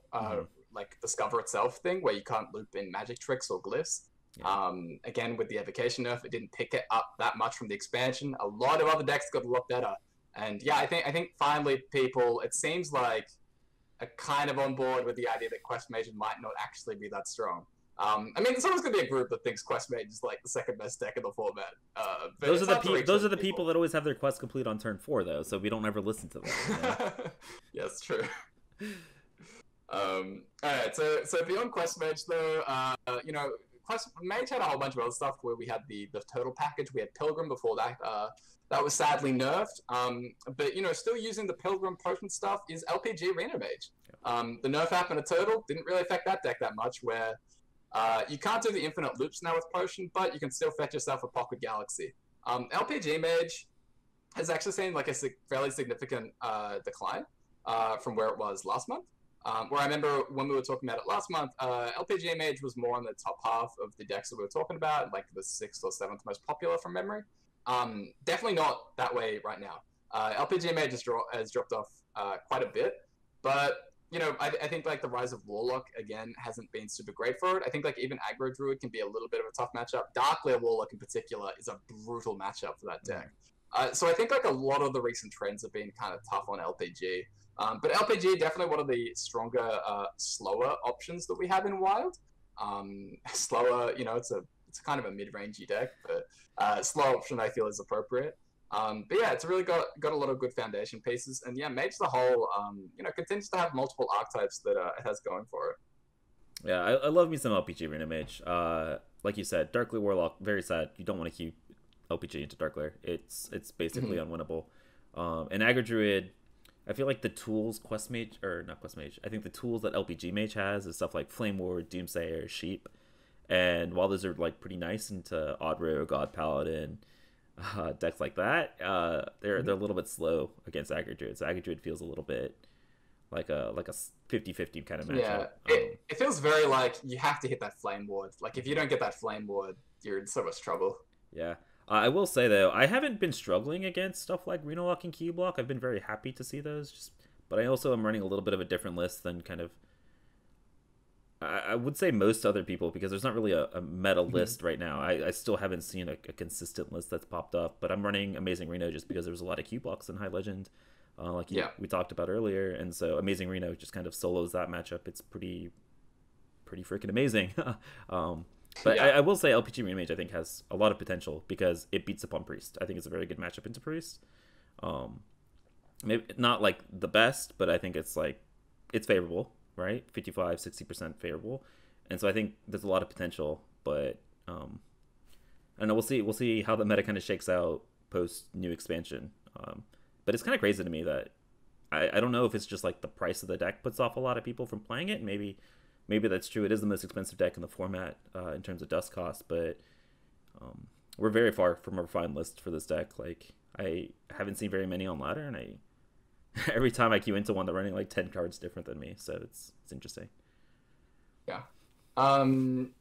like discover itself thing where you can't loop in magic tricks or glyphs. Yeah. Again, with the evocation nerf, it didn't pick it up that much from the expansion. A lot of other decks got a lot better. And yeah, I think finally people, it seems like, are kind of on board with the idea that Quest Mage might not actually be that strong. I mean, there's always going to be a group that thinks Quest Mage is like the second best deck in the format. But Those are those are the people that always have their quest complete on turn 4, though, so we don't ever listen to them. You know? Yeah, it's true. Alright, so beyond Quest Mage, though, you know, Quest Mage had a whole bunch of other stuff where we had the turtle package, we had Pilgrim before that. That was sadly nerfed. But, you know, still using the Pilgrim potion stuff is LPG Reno Mage. The nerf happened to Turtle didn't really affect that deck that much, where you can't do the infinite loops now with potion, but you can still fetch yourself a Pocket Galaxy. LPG Mage has actually seen like a fairly significant decline from where it was last month. Where I remember when we were talking about it last month, LPG Mage was more on the top half of the decks that we were talking about, like the 6th or 7th most popular from memory. Definitely not that way right now. LPG Mage has dropped off quite a bit, but you know, I think like the rise of Warlock again hasn't been super great for it. I think like even Aggro Druid can be a little bit of a tough matchup. Darkleer Warlock in particular is a brutal matchup for that deck. So I think like a lot of the recent trends have been kind of tough on LPG. But LPG definitely one of the stronger, slower options that we have in Wild. Slower, you know, it's kind of a mid-rangey deck, but slow option I feel is appropriate. But yeah, it's really got a lot of good foundation pieces, and yeah, Mage the whole, you know, continues to have multiple archetypes that it has going for it. Yeah, I love me some LPG Reno Mage. Like you said, Darkleer Warlock, very sad. You don't want to keep LPG into Darkleer. It's basically unwinnable. And Aggro Druid, I feel like the tools Quest Mage, or not Quest Mage, I think the tools that LPG Mage has is stuff like Flame Ward, Doomsayer, Sheep. And while those are like pretty nice into Aggro, God Paladin, decks like that, they're a little bit slow against Aggro Druid. So Aggro Druid feels a little bit like a 50-50 kind of matchup. Yeah, it feels very like you have to hit that Flame Ward. Like if you don't get that Flame Ward, you're in so much trouble. Yeah. I will say though, I haven't been struggling against stuff like Reno Warlock and Keyblock. I've been very happy to see those. But I also am running a little bit of a different list than kind of, I would say, most other people, because there's not really a meta list right now. I still haven't seen a consistent list that's popped up, but I'm running Amazing Reno just because there's a lot of Q-blocks in High Legend, we talked about earlier, and so Amazing Reno just kind of solos that matchup. It's pretty freaking amazing. But I will say LPG Reno Mage I think has a lot of potential because it beats up on Priest. I think it's a very good matchup into Priest. Maybe not like the best, but I think it's favorable. Right, 55-60% favorable, and so I think there's a lot of potential. But I don't know. We'll see how the meta kind of shakes out post new expansion. But it's kind of crazy to me that I don't know if it's just like the price of the deck puts off a lot of people from playing it. Maybe that's true. It is the most expensive deck in the format in terms of dust cost, but we're very far from a refined list for this deck. Like I haven't seen very many on ladder, and every time I queue into one, they're running like 10 cards different than me, so it's interesting. Yeah. I don't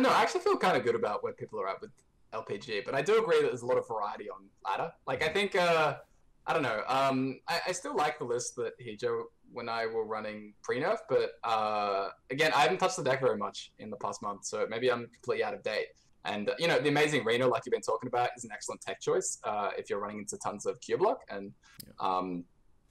know, I actually feel kind of good about where people are at with LPG, but I do agree that there's a lot of variety on ladder. Like, I think, I don't know, I still like the list that Hijo when I were running pre-nerf, but again, I haven't touched the deck very much in the past month, so maybe I'm completely out of date. And, you know, the Amazing Reno, like you've been talking about, is an excellent tech choice if you're running into tons of Keyblock, and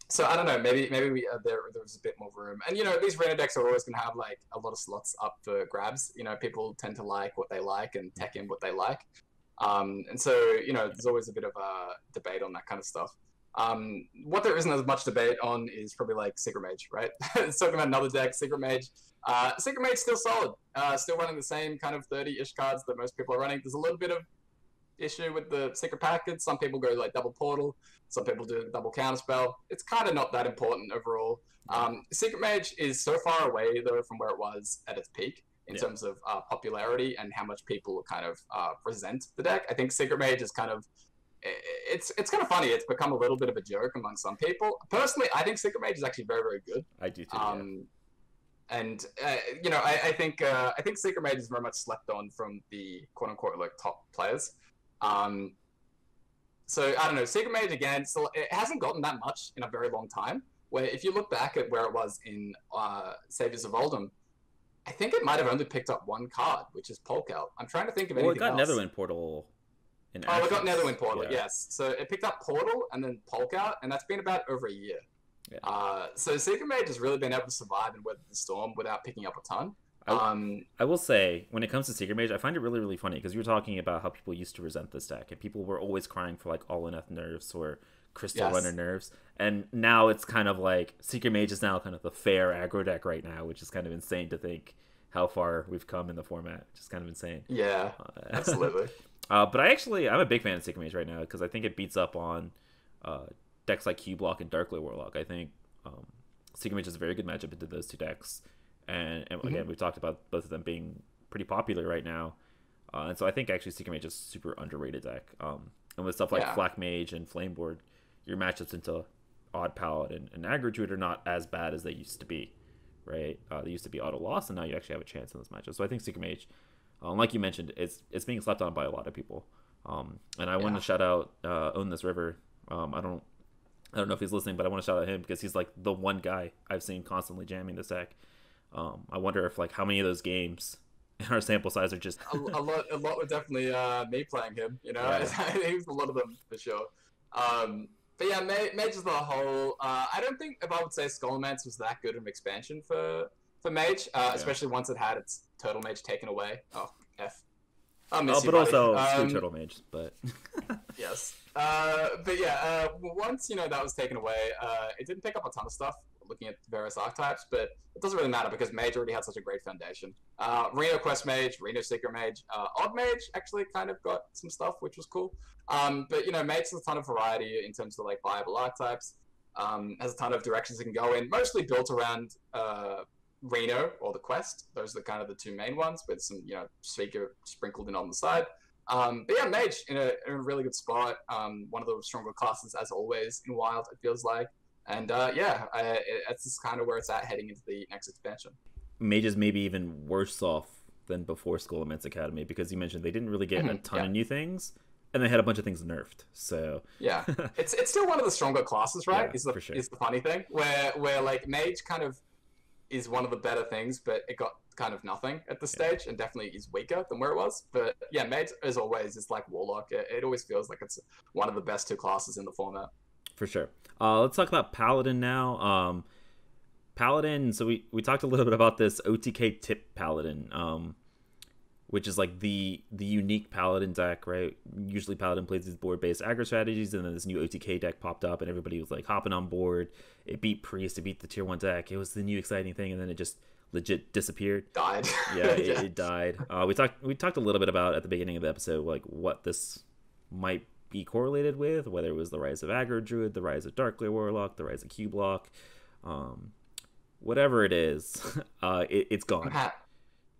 so I don't know, maybe there was a bit more room. And, you know, these Reno decks are always going to have, like, a lot of slots up for grabs. You know, people tend to like what they like and tech in what they like. And so, you know, there's always a bit of a debate on that kind of stuff. What there isn't as much debate on is probably, like, Cigar Mage, right? It's talking about another deck, Cigar Mage. Cigar Mage still solid. Still running the same kind of 30-ish cards that most people are running. There's a little bit of issue with the Secret Package. Some people go like double portal, some people do double counterspell. It's kind of not that important overall. Secret Mage is so far away though from where it was at its peak in terms of popularity and how much people kind of resent the deck. I think Secret Mage is kind of it's kind of funny. It's become a little bit of a joke among some people. Personally, I think Secret Mage is actually very, very good. I do too. And you know, I think Secret Mage is very much slept on from the quote unquote like top players. So I don't know, Cigar Mage again, still, it hasn't gotten that much in a very long time. Where if you look back at where it was in Saviors of Oldham, I think it might have only picked up one card, which is Polk Out. I'm trying to think of Well, anything it got else. Netherwind Portal in Oh, it got Ashes. Netherwind Portal, Yeah. yes. So it picked up Portal and then Polk Out, and that's been about over a year. Yeah. So Cigar Mage has really been able to survive and weather the storm without picking up a ton. I will say, when it comes to Cigar Mage, I find it really, really funny because you were talking about how people used to resent this deck, and people were always crying for like All-in-F nerfs or Crystal Runner nerfs, and now it's kind of like Cigar Mage is now kind of the fair aggro deck right now, which is kind of insane to think how far we've come in the format. Which is kind of insane. Yeah, absolutely. But I'm a big fan of Cigar Mage right now because I think it beats up on decks like Keyblock and Dark Warlock. I think Cigar Mage is a very good matchup into those two decks. And again, we've talked about both of them being pretty popular right now. And so I think actually Cigar Mage is a super underrated deck. And with stuff like Flak Mage and Flameboard, your matchups into Otk Paladin and Aggro Druid are not as bad as they used to be, right? They used to be auto loss, and now you actually have a chance in this matchup. So I think Cigar Mage, like you mentioned, it's being slept on by a lot of people. And I want to shout out Own This River. I don't know if he's listening, but I want to shout out him because he's like the one guy I've seen constantly jamming this deck. I wonder if like how many of those games in our sample size are just a lot were definitely me playing him. You know, he was a lot of them for sure. But yeah, Mage as a whole, I don't think if I would say Skullmancer was that good of an expansion for Mage, especially once it had its Turtle Mage taken away. Oh, F. I miss you, buddy. Also screw Turtle Mage, but yes. But yeah, once that was taken away, it didn't pick up a ton of stuff. Looking at various archetypes, but it doesn't really matter because Mage already had such a great foundation. Reno Quest Mage, Reno Secret Mage, Odd Mage actually kind of got some stuff, which was cool. But Mage has a ton of variety in terms of like viable archetypes. Has a ton of directions it can go in, mostly built around Reno or the Quest. Those are kind of the two main ones, with some Seeker sprinkled in on the side. But yeah, Mage in a really good spot. One of the stronger classes as always in Wild, it feels like. And that's just kind of where it's at heading into the next expansion. Mage is maybe even worse off than before Skullmancer Academy because you mentioned they didn't really get a ton of new things, and they had a bunch of things nerfed. So yeah, it's still one of the stronger classes, right? Yeah, for sure. Is the funny thing where like Mage kind of is one of the better things, but it got kind of nothing at this stage, and definitely is weaker than where it was. But yeah, Mage as always is like Warlock. It always feels like it's one of the best two classes in the format. For sure. Let's talk about Paladin now. Paladin, so we talked a little bit about this OTK tip Paladin, which is like the unique Paladin deck, right? Usually Paladin plays these board-based aggro strategies, and then this new OTK deck popped up, and everybody was like hopping on board. It beat Priest, it beat the tier 1 deck. It was the new exciting thing, and then it just legit disappeared. Died. Yeah, it died. We talked a little bit about at the beginning of the episode, like what this might be correlated with, whether it was the rise of Aggro Druid, the rise of Dark Warlock, the rise of Keyblock, whatever it is, it's gone.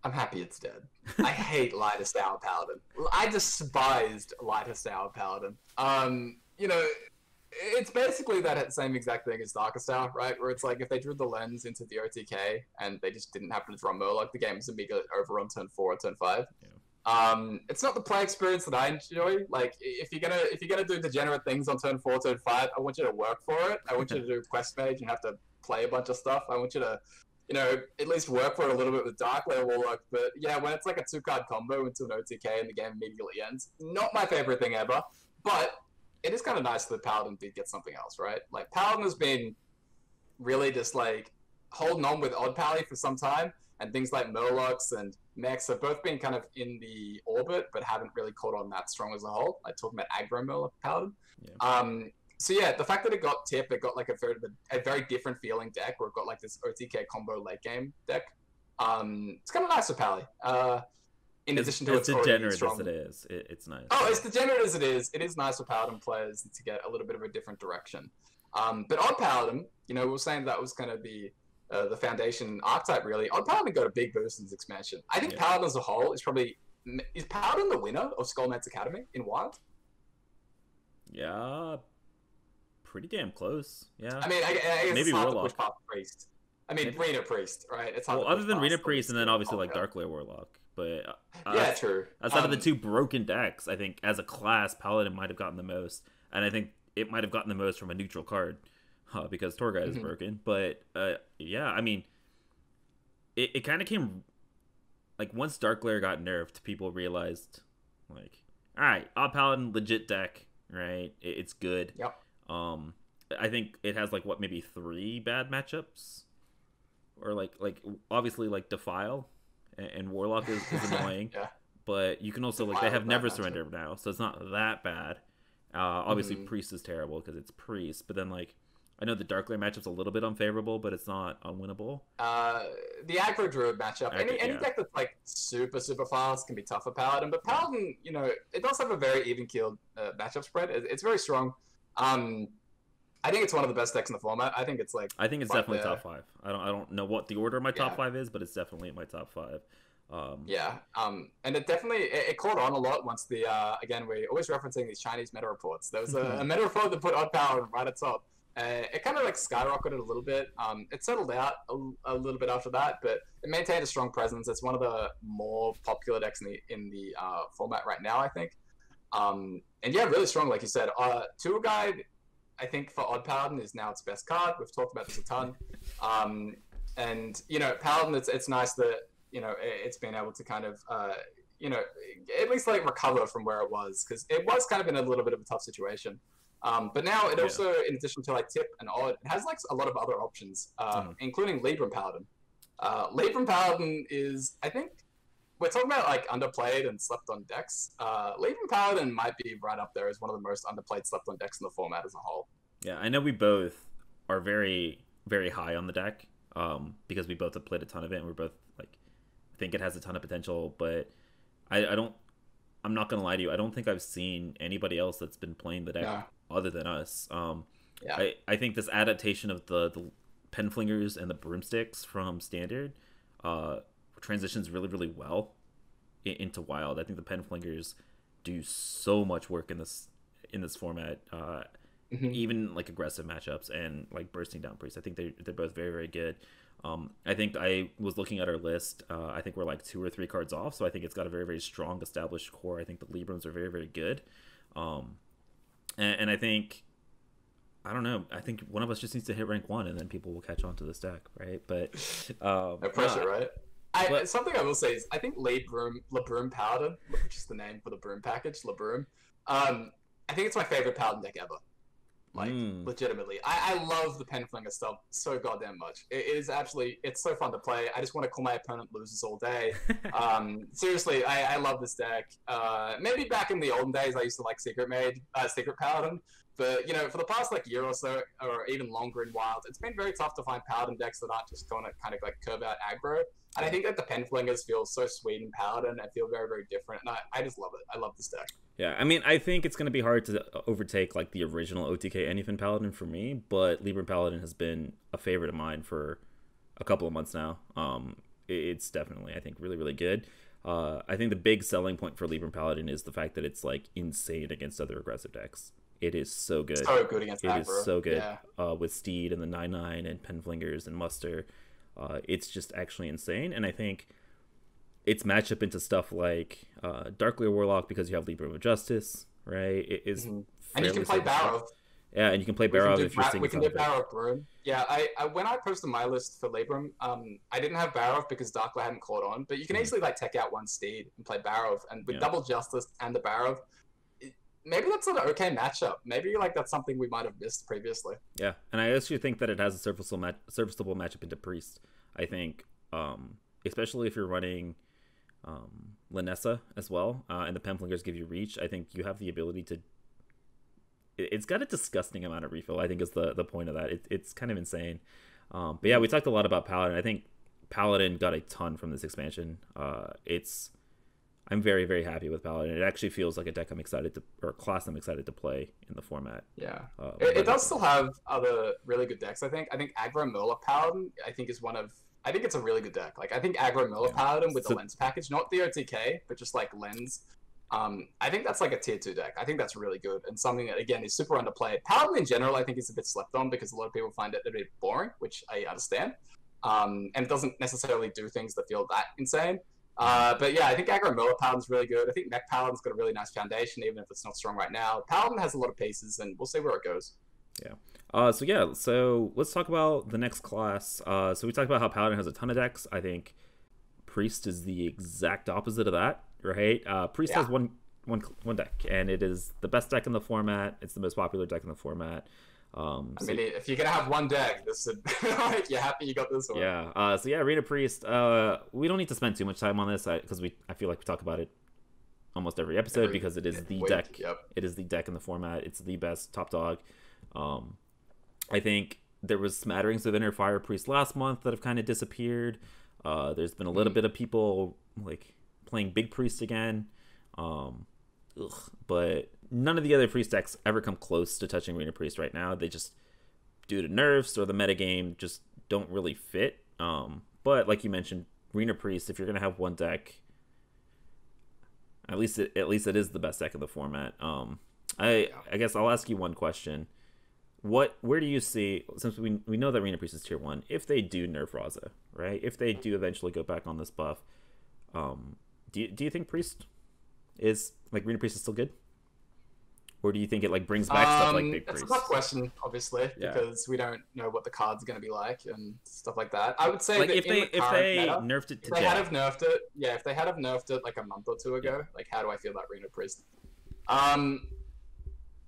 I'm happy it's dead. I hate Lightest Hour Paladin. I despised Lightest Hour Paladin. It's basically that same exact thing as Darkest Hour, right? Where it's like if they drew the lens into the OTK and they just didn't happen to draw Murloc, the game is immediately over on turn 4 or turn 5. Yeah. It's not the play experience that I enjoy. Like, if you're gonna do degenerate things on turn 4, turn 5, I want you to work for it. I want you to do Quest Mage and have to play a bunch of stuff. I want you to, at least work for it a little bit with Dark Warlock. But yeah, when it's like a 2-card combo into an OTK and the game immediately ends, not my favorite thing ever. But it is kind of nice that Paladin did get something else, right? Like, Paladin has been really just like holding on with Odd Pally for some time. And things like Murlocs and Mechs have both been kind of in the orbit, but haven't really caught on that strong as a whole. Like talking about Aggro Murloc Paladin. Yeah. So yeah, the fact that it got tipped, it got like a very different feeling deck, where it got like this OTK combo late game deck. It's kind of nice for Pally. In addition to it's degenerate as it is, it's nice. Oh, as degenerate as it is nice for Paladin players to get a little bit of a different direction. But on Paladin, we were saying that was kind of the foundation archetype, really. Odd Paladin got a big boost in this expansion. I think Paladin as a whole is Paladin the winner of Skullmancer Academy in Wild? Yeah, pretty damn close. Yeah. I mean, I guess maybe it's hard Warlock. to push past Priest. I mean, Reno Priest, right? It's hard well, to other than Reno Priest, and then obviously like Dark Warlock. But yeah, true. Outside of the two broken decks, I think as a class, Paladin might have gotten the most, and I think it might have gotten the most from a neutral card. Because Torguide is broken. But yeah, I mean, it kind of came like once Dark Lair got nerfed, people realized like, all right, Otk Paladin legit deck, right? It's good. Yep. I think it has like what, maybe 3 bad matchups, or like obviously like Defile and Warlock is annoying. Yeah. But you can also like, they have Never Surrender now, so it's not that bad. Obviously Priest is terrible because it's Priest, but then like I know the Dark Lair matchup's a little bit unfavorable, but it's not unwinnable. The Aggro Druid matchup, any deck that's like super fast can be tough for Paladin, but Paladin, you know, it does have a very even-keeled matchup spread. It's very strong. I think it's one of the best decks in the format. I think it's definitely top 5. I don't know what the order of my top 5 is, but it's definitely in my top 5. And it definitely it caught on a lot once the again, we're always referencing these Chinese meta reports. There was a meta report that put Otk Paladin right at top. It kind of like skyrocketed a little bit. It settled out a little bit after that, but it maintained a strong presence. It's one of the more popular decks in the format right now, I think. And yeah, really strong, like you said. Tour Guide, I think for Otk Paladin is now its best card. We've talked about this a ton. And you know, Paladin, it's nice that, you know, it's been able to kind of, you know, at least like recover from where it was, because it was kind of in a little bit of a tough situation. But now it also, in addition to like Tip and Odd, it has like a lot of other options, including Libram Paladin. Libram Paladin is, I think, we're talking about like underplayed and slept on decks. Libram Paladin might be right up there as one of the most underplayed, slept on decks in the format as a whole. Yeah, I know we both are very, very high on the deck, because we both have played a ton of it, and we're both like, think it has a ton of potential, but I'm not gonna lie to you, I don't think I've seen anybody else that's been playing the deck other than us. I think this adaptation of the Penflingers and the Broomsticks from Standard transitions really, really well into Wild. I think the Penflingers do so much work in this format, even like aggressive matchups and like bursting down Priest. I think they're both very, very good. I think I was looking at our list. I think we're like 2 or 3 cards off, so I think it's got a very, very strong established core. I think the Librams are very, very good. And I think, I don't know, I think one of us just needs to hit rank 1, and then people will catch on to this deck, right? But no pressure, right? Something I will say is, I think Labroom Paladin, which is the name for the Broom package, Labroom, I think it's my favorite Paladin deck ever. Like, legitimately. I love the Penflinger stuff so goddamn much. It is absolutely, it's so fun to play. I just want to call my opponent losers all day. Seriously, I love this deck. Maybe back in the olden days, I used to like Secret Paladin. But, you know, for the past, like, year or so, or even longer in Wild, it's been very tough to find Paladin decks that aren't just going to kind of, like, curve out aggro. And I think that the Penflingers feel so sweet in Paladin and feel very, very different. And I just love it. I love this deck. Yeah, I mean, I think it's going to be hard to overtake, like, the original OTK Anything Paladin for me, but Libram Paladin has been a favorite of mine for a couple of months now. It's definitely, I think, really, really good. I think the big selling point for Libram Paladin is the fact that it's, like, insane against other aggressive decks. It is so good. So good against that, It is so good. Yeah. With Steed and the 9/9 and Penflingers and Muster. It's just actually insane. And I think its matchup into stuff like Dark Lair Warlock, because you have Libram of Justice, right? It is and you can play Barrow. Yeah, and you can play Barrow if you're seeing. We can do Barrow of Broom. Yeah, I when I posted my list for Libram, I didn't have Barrow because Dark Lair hadn't caught on, but you can easily like tech out one Steed and play Barrow, and with double Justice and the Barrow, maybe that's an okay matchup. Maybe like that's something we might have missed previously. Yeah, and I actually think that it has a serviceable matchup into Priest. I think, especially if you're running Linessa as well, and the Penflingers give you reach, I think you have the ability to. It's got a disgusting amount of refill, I think, is the point of that. It's kind of insane. But yeah, we talked a lot about Paladin. I think Paladin got a ton from this expansion. I'm very, very happy with Paladin. It actually feels like a deck or class I'm excited to play in the format. Yeah. It does still have other really good decks, I think. I think Aggro Murloc Paladin, I think it's a really good deck. Like, I think Aggro Murloc Paladin with the Lens package, not the OTK, but just like Lens. I think that's like a tier 2 deck. I think that's really good and something that, again, is super underplayed. Paladin in general, I think, is a bit slept on because a lot of people find it a bit boring, which I understand. And it doesn't necessarily do things that feel that insane. But yeah, I think Aggro Murloc Paladin's really good. I think Mech Paladin's got a really nice foundation, even if it's not strong right now. Paladin has a lot of pieces, and we'll see where it goes. Yeah. So let's talk about the next class. So we talked about how Paladin has a ton of decks. I think Priest is the exact opposite of that, right? Priest has one deck, and it is the best deck in the format. It's the most popular deck in the format. I mean, if you're gonna have one deck, this is like, you're happy you got this one. Yeah. So yeah, Reno Priest. We don't need to spend too much time on this because I feel like we talk about it almost every episode because it is the deck. Yep. It is the deck in the format. It's the best top dog. I think there was smatterings of Inner Fire Priest last month that have kind of disappeared. There's been a little bit of people like playing Big Priest again. But none of the other Priest decks ever come close to touching Reno Priest right now. They just, due to nerfs or the metagame, just don't really fit. But like you mentioned, Reno Priest, if you're going to have one deck, at least it is the best deck of the format. I guess I'll ask you one question. Where do you see, since we know that Reno Priest is tier 1, if they do nerf Raza, right? If they do eventually go back on this buff, do you think Priest is, like, Reno Priest is still good? Or do you think it, like, brings back stuff like Big Priest? It's a tough question, obviously, because we don't know what the cards are going to be like and stuff like that. I would say like, that if they nerfed it today, if they had have nerfed it, if they had have nerfed it like a month or two ago, like, how do I feel about Reno Priest? I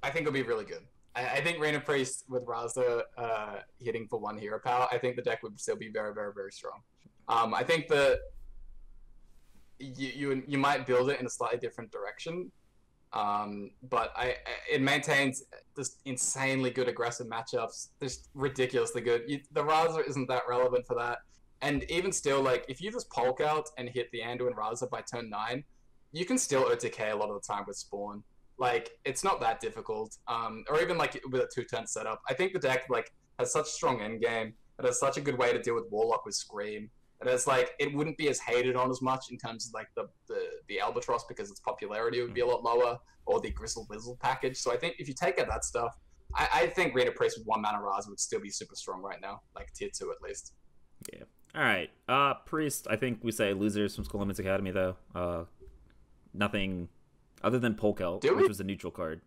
think it'll be really good. I think Reno Priest with Raza hitting for 1 hero power, I think the deck would still be very, very, very strong. I think that you might build it in a slightly different direction, but it maintains this insanely good aggressive matchups, just ridiculously good. The Raza isn't that relevant for that, and even still, like, if you just Polk out and hit the Anduin Raza by turn 9, you can still OTK a lot of the time with Spawn. Like, it's not that difficult, or even like with a 2-turn setup. I think the deck like has such strong endgame. It has such a good way to deal with Warlock with Scream. And it's like it wouldn't be as hated on as much in terms of like the Albatross because its popularity would be a lot lower, or the Grizzle Wizzle package. So I think if you take out that stuff, I think Reno Priest with 1 mana Raza would still be super strong right now, like tier 2 at least. Yeah. All right. Priest. I think we say losers from Skull Limits Academy though. Nothing. Other than Polkel, which was a neutral card.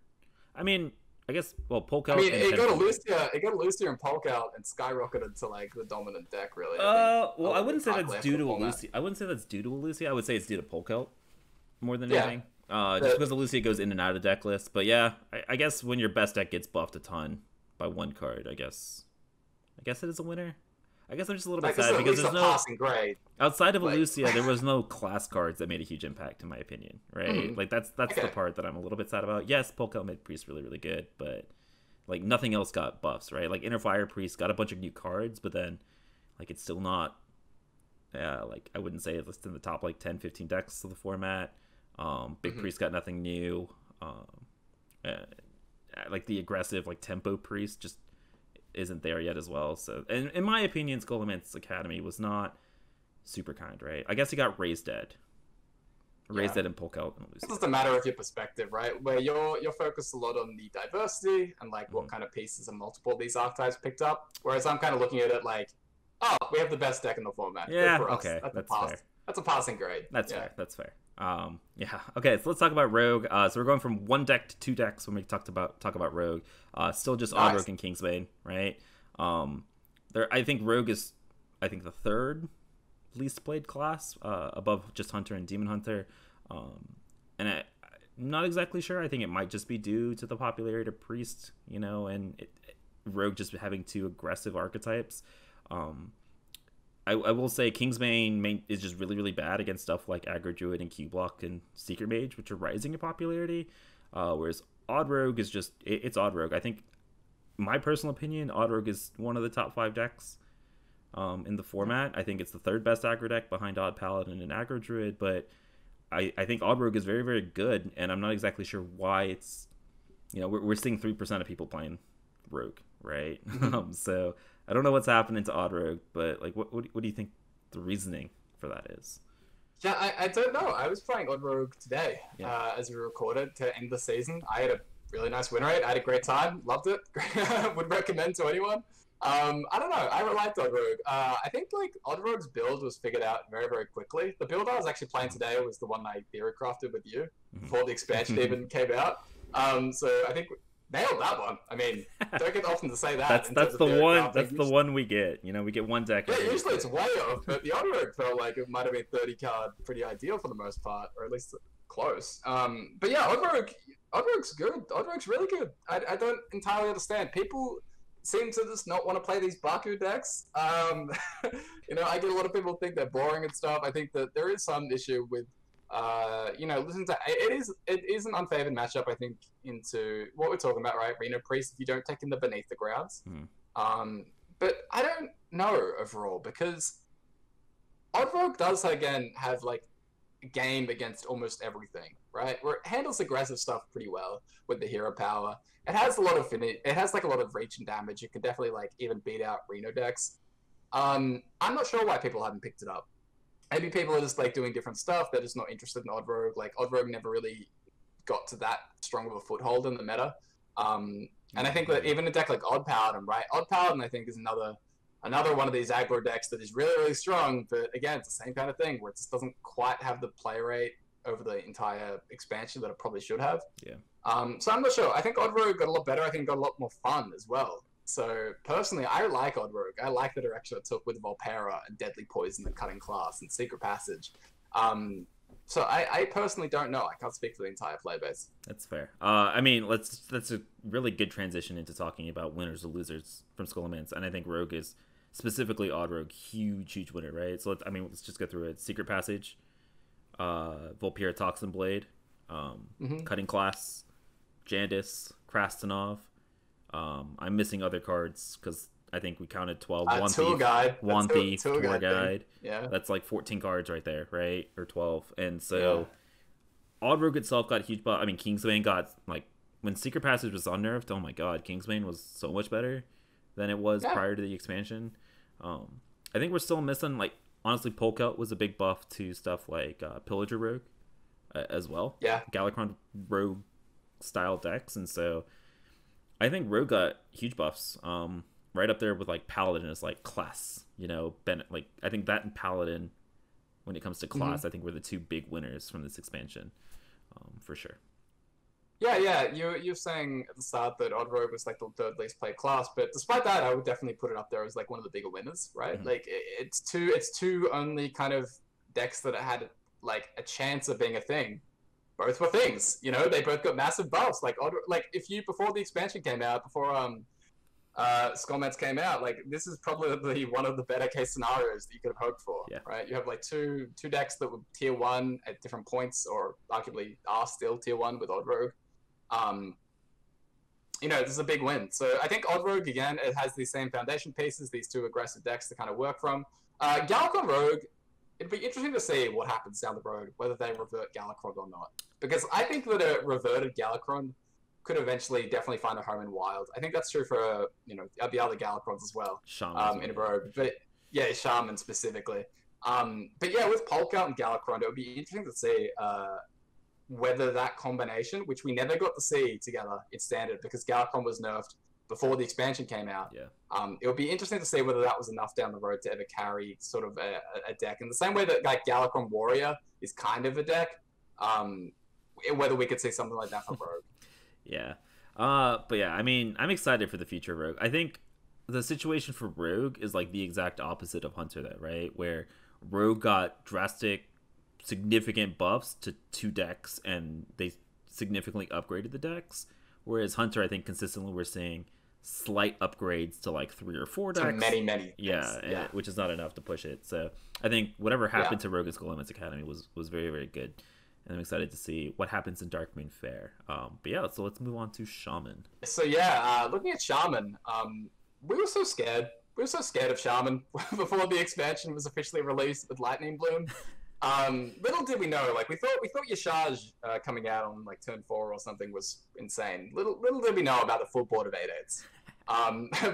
I mean, I guess, well, Polkel... I mean, it got a Lucia and Polkel and skyrocketed to, like, the dominant deck, really. I wouldn't say that's due to a Lucia. I wouldn't say that's due to a Lucia. I would say it's due to Polkel more than anything. Just because the Lucia goes in and out of deck lists. But yeah, I guess when your best deck gets buffed a ton by 1 card, I guess it is a winner. I guess I'm just a little bit sad because there's no grade. Outside of Lucia, there was no class cards that made a huge impact, in my opinion. Right? Like that's the part that I'm a little bit sad about. Yes, Polkel made Priest really, really good, but like nothing else got buffs, right? Like Inner Fire Priest got a bunch of new cards, but then like it's still not. Like I wouldn't say it's in the top like 10, 15 decks of the format. Big Priest got nothing new. Like the aggressive like Tempo Priest just isn't there yet as well. So, and in my opinion, Skull Limits Academy was not super kind, right? I guess he got Raised Dead and Polkel. It's just a matter of your perspective, right? Where you're focused a lot on the diversity and like what kind of pieces and multiple these archetypes picked up. Whereas I'm kind of looking at it like, oh, we have the best deck in the format. Yeah, okay, that's fair. That's a passing grade. That's fair. That's fair. Okay, so let's talk about Rogue. So we're going from 1 deck to 2 decks when we talk about Rogue. Still just Odd Rogue and Kingsbane, right? I think Rogue is, the 3rd least played class, above just Hunter and Demon Hunter. And I'm not exactly sure. I think it might just be due to the popularity of Priest, and Rogue just having 2 aggressive archetypes. I will say Kingsbane is just really, really bad against stuff like Aggro Druid and Keyblock and Cigar Mage, which are rising in popularity. Whereas Odd Rogue is just, it's Odd Rogue. I think, my personal opinion, Odd Rogue is one of the top 5 decks in the format. I think it's the 3rd best aggro deck behind Otk Paladin and Aggro Druid, but I think Odd Rogue is very, very good, and I'm not exactly sure why it's, we're seeing 3% of people playing Rogue, right? So I don't know what's happening to Odd Rogue, but like, what do you think the reasoning for that is? Yeah, I don't know. I was playing Odd Rogue today as we recorded to end the season. I had a really nice win rate. I had a great time. Loved it. Would recommend to anyone. I don't know. I really liked Odd Rogue. I think like Odd Rogue's build was figured out very, very quickly. The build I was actually playing today was the one I theory crafted with you before the expansion even came out. So I think nailed that one. I mean, don't get often to say that. That's the one. That's the one we get. You know, we get one deck. Yeah, usually it's way off, but the Odd Rogue felt like it might have been 30 card, pretty ideal for the most part, or at least close. But yeah, Odd Rogue's good. Odd Rogue's really good. I don't entirely understand. People seem to just not want to play these Baku decks. You know, I get a lot of people think they're boring and stuff. I think that there is some issue with you know, listen to it is an unfavored matchup, I think, into what we're talking about, right? Reno Priest, if you don't take in the Beneath the Grounds. But I don't know overall, because Odd Rogue does again have like a game against almost everything, right? Where it handles aggressive stuff pretty well with the hero power. It has a lot of it has like a lot of reach and damage. It can definitely like even beat out Reno decks. I'm not sure why people haven't picked it up. Maybe people are just like doing different stuff. They're just not interested in Odd Rogue. Like Odd Rogue never really got to that strong of a foothold in the meta. And I think that even a deck like Odd Paladin, right? Odd Paladin, I think, is another one of these aggro decks that is really, really strong. But again, it's the same kind of thing where it just doesn't quite have the play rate over the entire expansion that it probably should have. Yeah. So I'm not sure. I think Odd Rogue got a lot better. I think it got a lot more fun as well. So personally, I like Odd Rogue. I like the direction it took with Volpera and Deadly Poison and Cutting Class and Secret Passage. So I personally don't know. I can't speak for the entire play base. That's fair. I mean, that's a really good transition into talking about winners or losers from Skull and Mance. And I think Rogue is, specifically Odd Rogue, huge winner, right? So let's just go through it. Secret Passage, Volpera Toxin Blade, Cutting Class, Jandis, Krastenov. I'm missing other cards because I think we counted 12. One Thief, Tour Guide. Yeah. That's like 14 cards right there, right? Or 12. And so Odd Rogue itself got huge buff. I mean, Kingsbane got, like, when Secret Passage was unnerved, oh my god, Kingsbane was so much better than it was prior to the expansion. I think we're still missing, like, honestly, Polkout was a big buff to stuff like Pillager Rogue as well. Yeah. Galakron Rogue style decks. And so I think Rogue got huge buffs. Right up there with like Paladin as like class, you know, like I think that and Paladin, when it comes to class, I think were the two big winners from this expansion, for sure. Yeah. You're saying at the start that Odd Rogue was like the third least played class, but despite that, I would definitely put it up there as like one of the bigger winners, right? Like it's two only kind of decks that had like a chance of being a thing. Both were things, you know. They both got massive buffs. Like if you before the expansion came out, before Skull and Mance came out, like this is probably one of the better case scenarios that you could have hoped for, right? You have like two decks that were tier 1 at different points, or arguably are still tier 1 with Odd Rogue. You know, this is a big win. So I think Odd Rogue, again, it has these same foundation pieces, these two aggressive decks to kind of work from. Galakron Rogue, it'd be interesting to see what happens down the road, whether they revert Galakron or not. Because I think that a reverted Galakron could eventually definitely find a home in Wild. I think that's true for, you know, the other Galakrons as well. Shaman. In a Rogue. But yeah, Shaman specifically. But yeah, with Polkout and Galakron, it would be interesting to see whether that combination, which we never got to see together in Standard because Galakron was nerfed before the expansion came out. It would be interesting to see whether that was enough down the road to ever carry sort of a deck. In the same way that like Galakron Warrior is kind of a deck, whether we could see something like that for Rogue. But yeah, I mean, I'm excited for the future of Rogue. I think the situation for Rogue is like the exact opposite of Hunter, though, right? Where Rogue got drastic, significant buffs to 2 decks, and they significantly upgraded the decks. Whereas Hunter, I think consistently we're seeing slight upgrades to like 3 or 4 decks. To many. Yeah, which is not enough to push it. So I think whatever happened to Rogue and Skull and Mance Academy was very, very good. And I'm excited to see what happens in Darkmoon Fair. But yeah, so let's move on to Shaman. So yeah, looking at Shaman, we were so scared. We were so scared of Shaman before the expansion was officially released with Lightning Bloom. Little did we know, like we thought Yashaj coming out on like turn 4 or something was insane. Little did we know about the full board of 8/8s.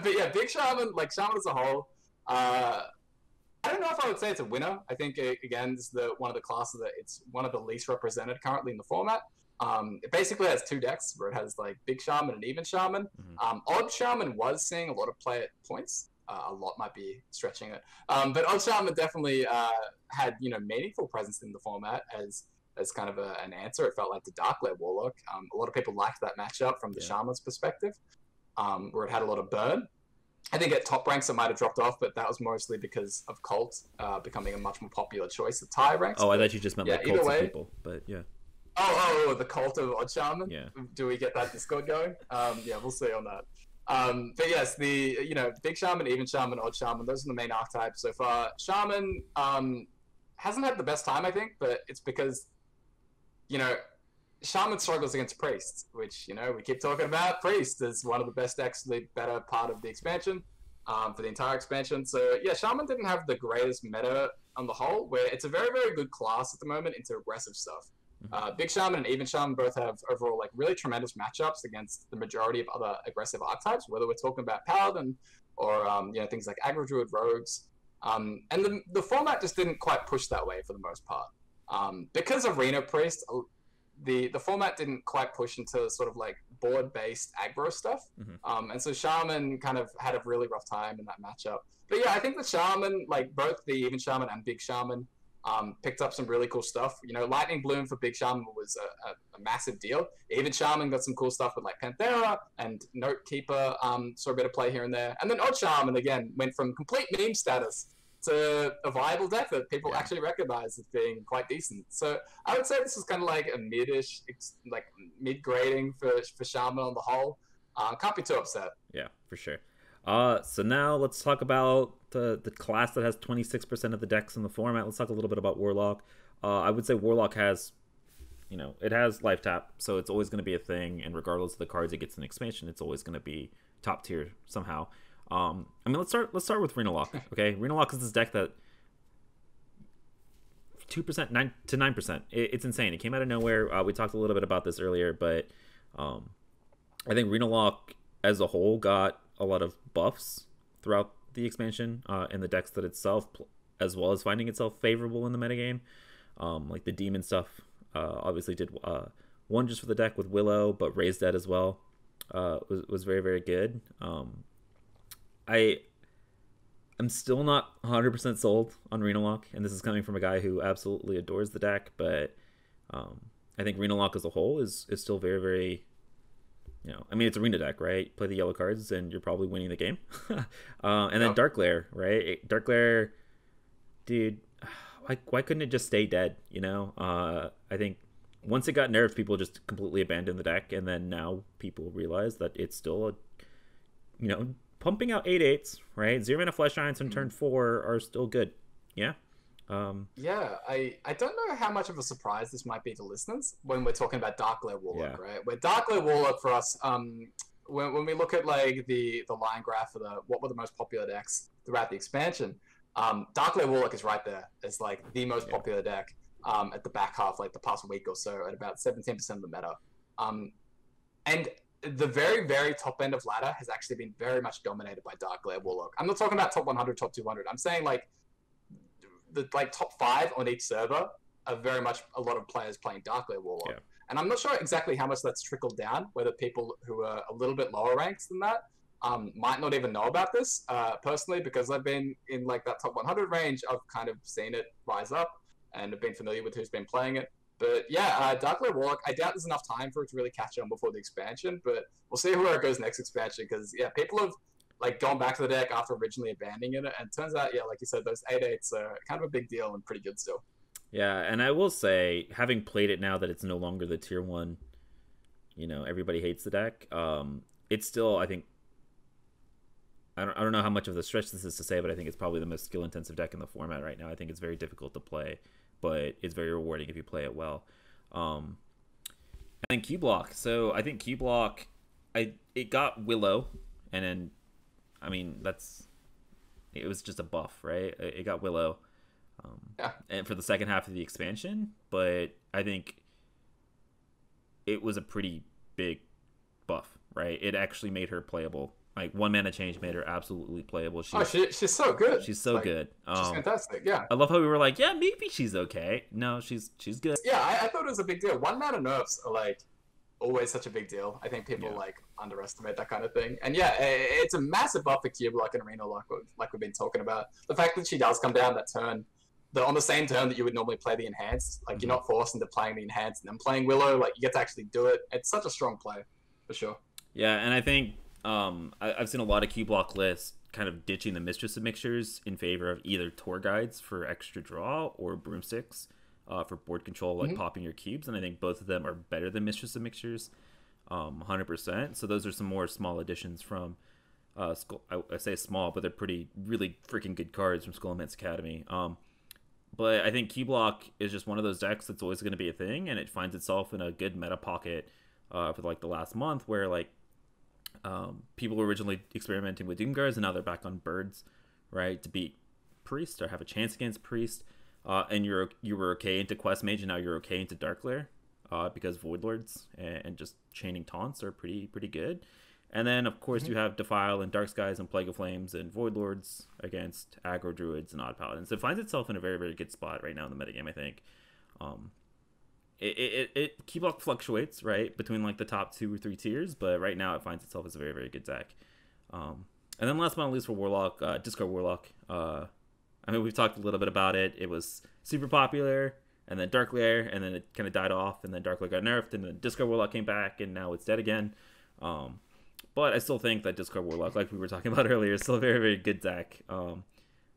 But yeah, big Shaman, like Shaman as a whole, I don't know if I would say it's a winner. I think again, this is one of the classes that it's one of the least represented currently in the format. It basically has 2 decks where it has like big Shaman and even Shaman. Odd Shaman was seeing a lot of play at points. A lot might be stretching it, but Odd Shaman definitely had meaningful presence in the format as as kind of an answer. It felt like the Darkglare Warlock. A lot of people liked that matchup from the Shaman's perspective, where it had a lot of burn. I think at top ranks it might have dropped off, but that was mostly because of Cult becoming a much more popular choice at tie ranks. Oh, I thought you just meant like Cults of people, but yeah. Oh, the Cult of Odd Shaman? Yeah. Do we get that Discord going? Yeah, we'll see on that. But yes, the Big Shaman, Even Shaman, Odd Shaman, those are the main archetypes so far. Shaman hasn't had the best time, I think, but it's because, Shaman struggles against Priest, which, we keep talking about. Priest is one of the best decks, the better part of the expansion, for the entire expansion. So, yeah, Shaman didn't have the greatest meta on the whole, where it's a very, very good class at the moment into aggressive stuff. Big Shaman and Even Shaman both have overall really tremendous matchups against the majority of other aggressive archetypes, whether we're talking about Paladin or things like Aggro Druid, Rogues. And the format just didn't quite push that way for the most part. Because of Reno Priest, the format didn't quite push into sort of board-based aggro stuff. And so Shaman kind of had a really rough time in that matchup. But yeah, I think the Shaman, both the Even Shaman and Big Shaman, picked up some really cool stuff. Lightning Bloom for Big Shaman was a massive deal. Even Shaman got some cool stuff with Panthera and Note Keeper, saw a bit of play here and there. And then Odd Shaman, again, went from complete meme status to a viable deck that people actually recognize as being quite decent. So I would say this is kind of like a mid-ish, mid-grading for Shaman on the whole. Can't be too upset. Yeah, for sure. So now let's talk about the class that has 26% of the decks in the format. Let's talk a little bit about Warlock. I would say Warlock has, it has life tap, so it's always going to be a thing, and regardless of the cards it gets in expansion, it's always going to be top tier somehow. Let's start with Renault. Okay, Renault is this deck that 2%, 9 to 9%. It's insane. It came out of nowhere. We talked a little bit about this earlier, but I think Renault as a whole got a lot of buffs throughout the expansion in the decks that itself, as well as finding itself favorable in the metagame. Like the demon stuff obviously did wonders for the deck with Willow, but raised that as well was very, very good. I'm still not 100% sold on Renault, and this is coming from a guy who absolutely adores the deck, but I think Renault as a whole is still very, very, it's arena deck, right? Play the yellow cards and you're probably winning the game. And then Darkglare, right? Darkglare, dude, why couldn't it just stay dead, I think once it got nerfed, people just completely abandoned the deck, and then now people realize that it's still pumping out 8/8s, right? 0-mana Flesh Giants on turn 4 are still good. Yeah. Yeah, I don't know how much of a surprise this might be to listeners when we're talking about Darkglare Warlock, right? Where Darkglare Warlock for us, when we look at the line graph for what were the most popular decks throughout the expansion, Darkglare Warlock is right there. It's the most popular deck at the back half, the past week or so, at about 17% of the meta. And the very, very top end of ladder has actually been very much dominated by Darkglare Warlock. I'm not talking about top 100, top 200. I'm saying the top 5 on each server are very much a lot of players playing Darkglare Warlock. Yeah. And I'm not sure exactly how much that's trickled down, whether people who are a little bit lower ranks than that might not even know about this. Personally, because I've been in that top 100 range, I've kind of seen it rise up and have been familiar with who's been playing it. But yeah, Darkglare Warlock, I doubt there's enough time for it to really catch on before the expansion, but we'll see where it goes next expansion, because yeah, people have gone back to the deck after originally abandoning it, and it turns out, yeah, like you said, those 8/8s are kind of a big deal and pretty good still. Yeah, and I will say, having played it now that it's no longer the tier 1, everybody hates the deck, it's still, I think, I don't know how much of the stretch this is to say, but I think it's probably the most skill-intensive deck in the format right now. I think it's very difficult to play, but it's very rewarding if you play it well. And then Keyblock. So I think Keyblock, it got Willow, and then, it was just a buff, right? It got Willow, and for the second half of the expansion, but I think it was a pretty big buff, right? It actually made her playable. 1 mana change made her absolutely playable. She's so good. She's so good. She's fantastic. Yeah. I love how we were like, yeah, maybe she's okay. No, she's good. Yeah, I thought it was a big deal. 1 mana nerfs are always such a big deal. I think people underestimate that kind of thing. And yeah, it's a massive buff for Keyblock and Reno, like we've been talking about. The fact that she does come down that turn on the same turn that you would normally play the enhanced. Like you're not forced into playing the enhanced and then playing Willow. Like you get to actually do it. It's such a strong play, for sure. Yeah, and I think I've seen a lot of Keyblock lists kind of ditching the Mistress of Mixtures in favor of either Tour Guides for extra draw or Broomsticks for board control, like popping your cubes. And I think both of them are better than Mistress of Mixtures, 100%. So those are some more small additions from I say small, but they're really freaking good cards from Skull Immense Academy. But I think Keyblock is just one of those decks that's always going to be a thing, and it finds itself in a good meta pocket for like the last month, where like people were originally experimenting with Doomguards, and now they're back on Birds, right, to beat Priest or have a chance against Priest. And you were okay into Quest Mage, and now you're okay into Dark Lair because Void Lords and just chaining taunts are pretty good. And then, of course, you have Defile and Dark Skies and Plague of Flames and Void Lords against Aggro Druids and Otk Paladins. It finds itself in a very, very good spot right now in the metagame, I think. Keyblock fluctuates, right, between like the top 2 or 3 tiers, but right now it finds itself as a very, very good deck. And then last but not least for Warlock, Discard Warlock. I mean, we've talked a little bit about it. It was super popular, and then Dark Lair, and then it kind of died off, and then Dark Lair got nerfed, and then Discard Warlock came back, and now it's dead again. But I still think that Discard Warlock, like we were talking about earlier, is still a very, very good deck.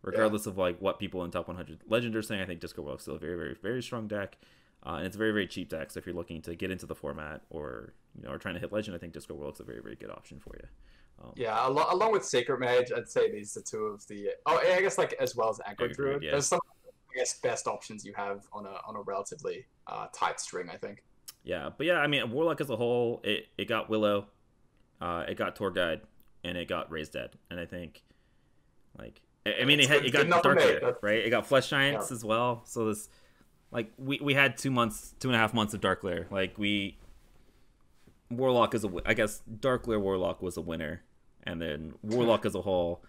Regardless of like what people in top 100 Legend are saying, I think Discard Warlock is still a very, very, very strong deck. And it's a very, very cheap deck. So if you're looking to get into the format or or trying to hit Legend, I think Discard Warlock's a very, very good option for you. Along with Secret Mage, I'd say these are two of the. Oh, yeah, I guess like as well as Aggro Druid. Yeah. There's some, I guess, best options you have on a relatively tight string, I think. Yeah, but yeah, I mean, Warlock as a whole, it got Willow. It got Tour Guide, and it got Raised Dead, and I think, like, I mean, it got Dark Lair, right? It got Flesh Giants as well. So this, like, we had 2.5 months of Dark Lair. Like Warlock is I guess Dark Lair Warlock was a winner, and then Warlock as a whole,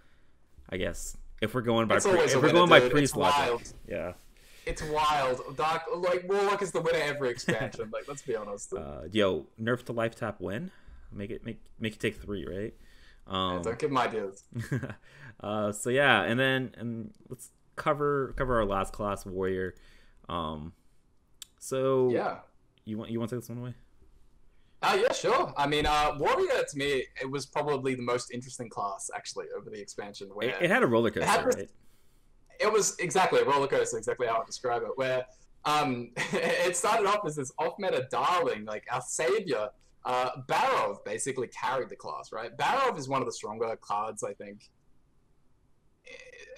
I guess if we're going by Priest logic, yeah. It's wild. Warlock is the winner every expansion. Like, let's be honest. Nerf to life tap win. Make it take 3, right? Don't give my ideas. So yeah, and let's cover our last class, Warrior. So yeah, you want to take this one away? Yeah, sure. I mean, Warrior to me, it was probably the most interesting class actually over the expansion. Where it had a roller coaster, right? It was exactly a roller coaster, exactly how I would describe it. Where it started off as this off-meta darling, like our savior. Barov basically carried the class, right? Barov is one of the stronger cards, I think.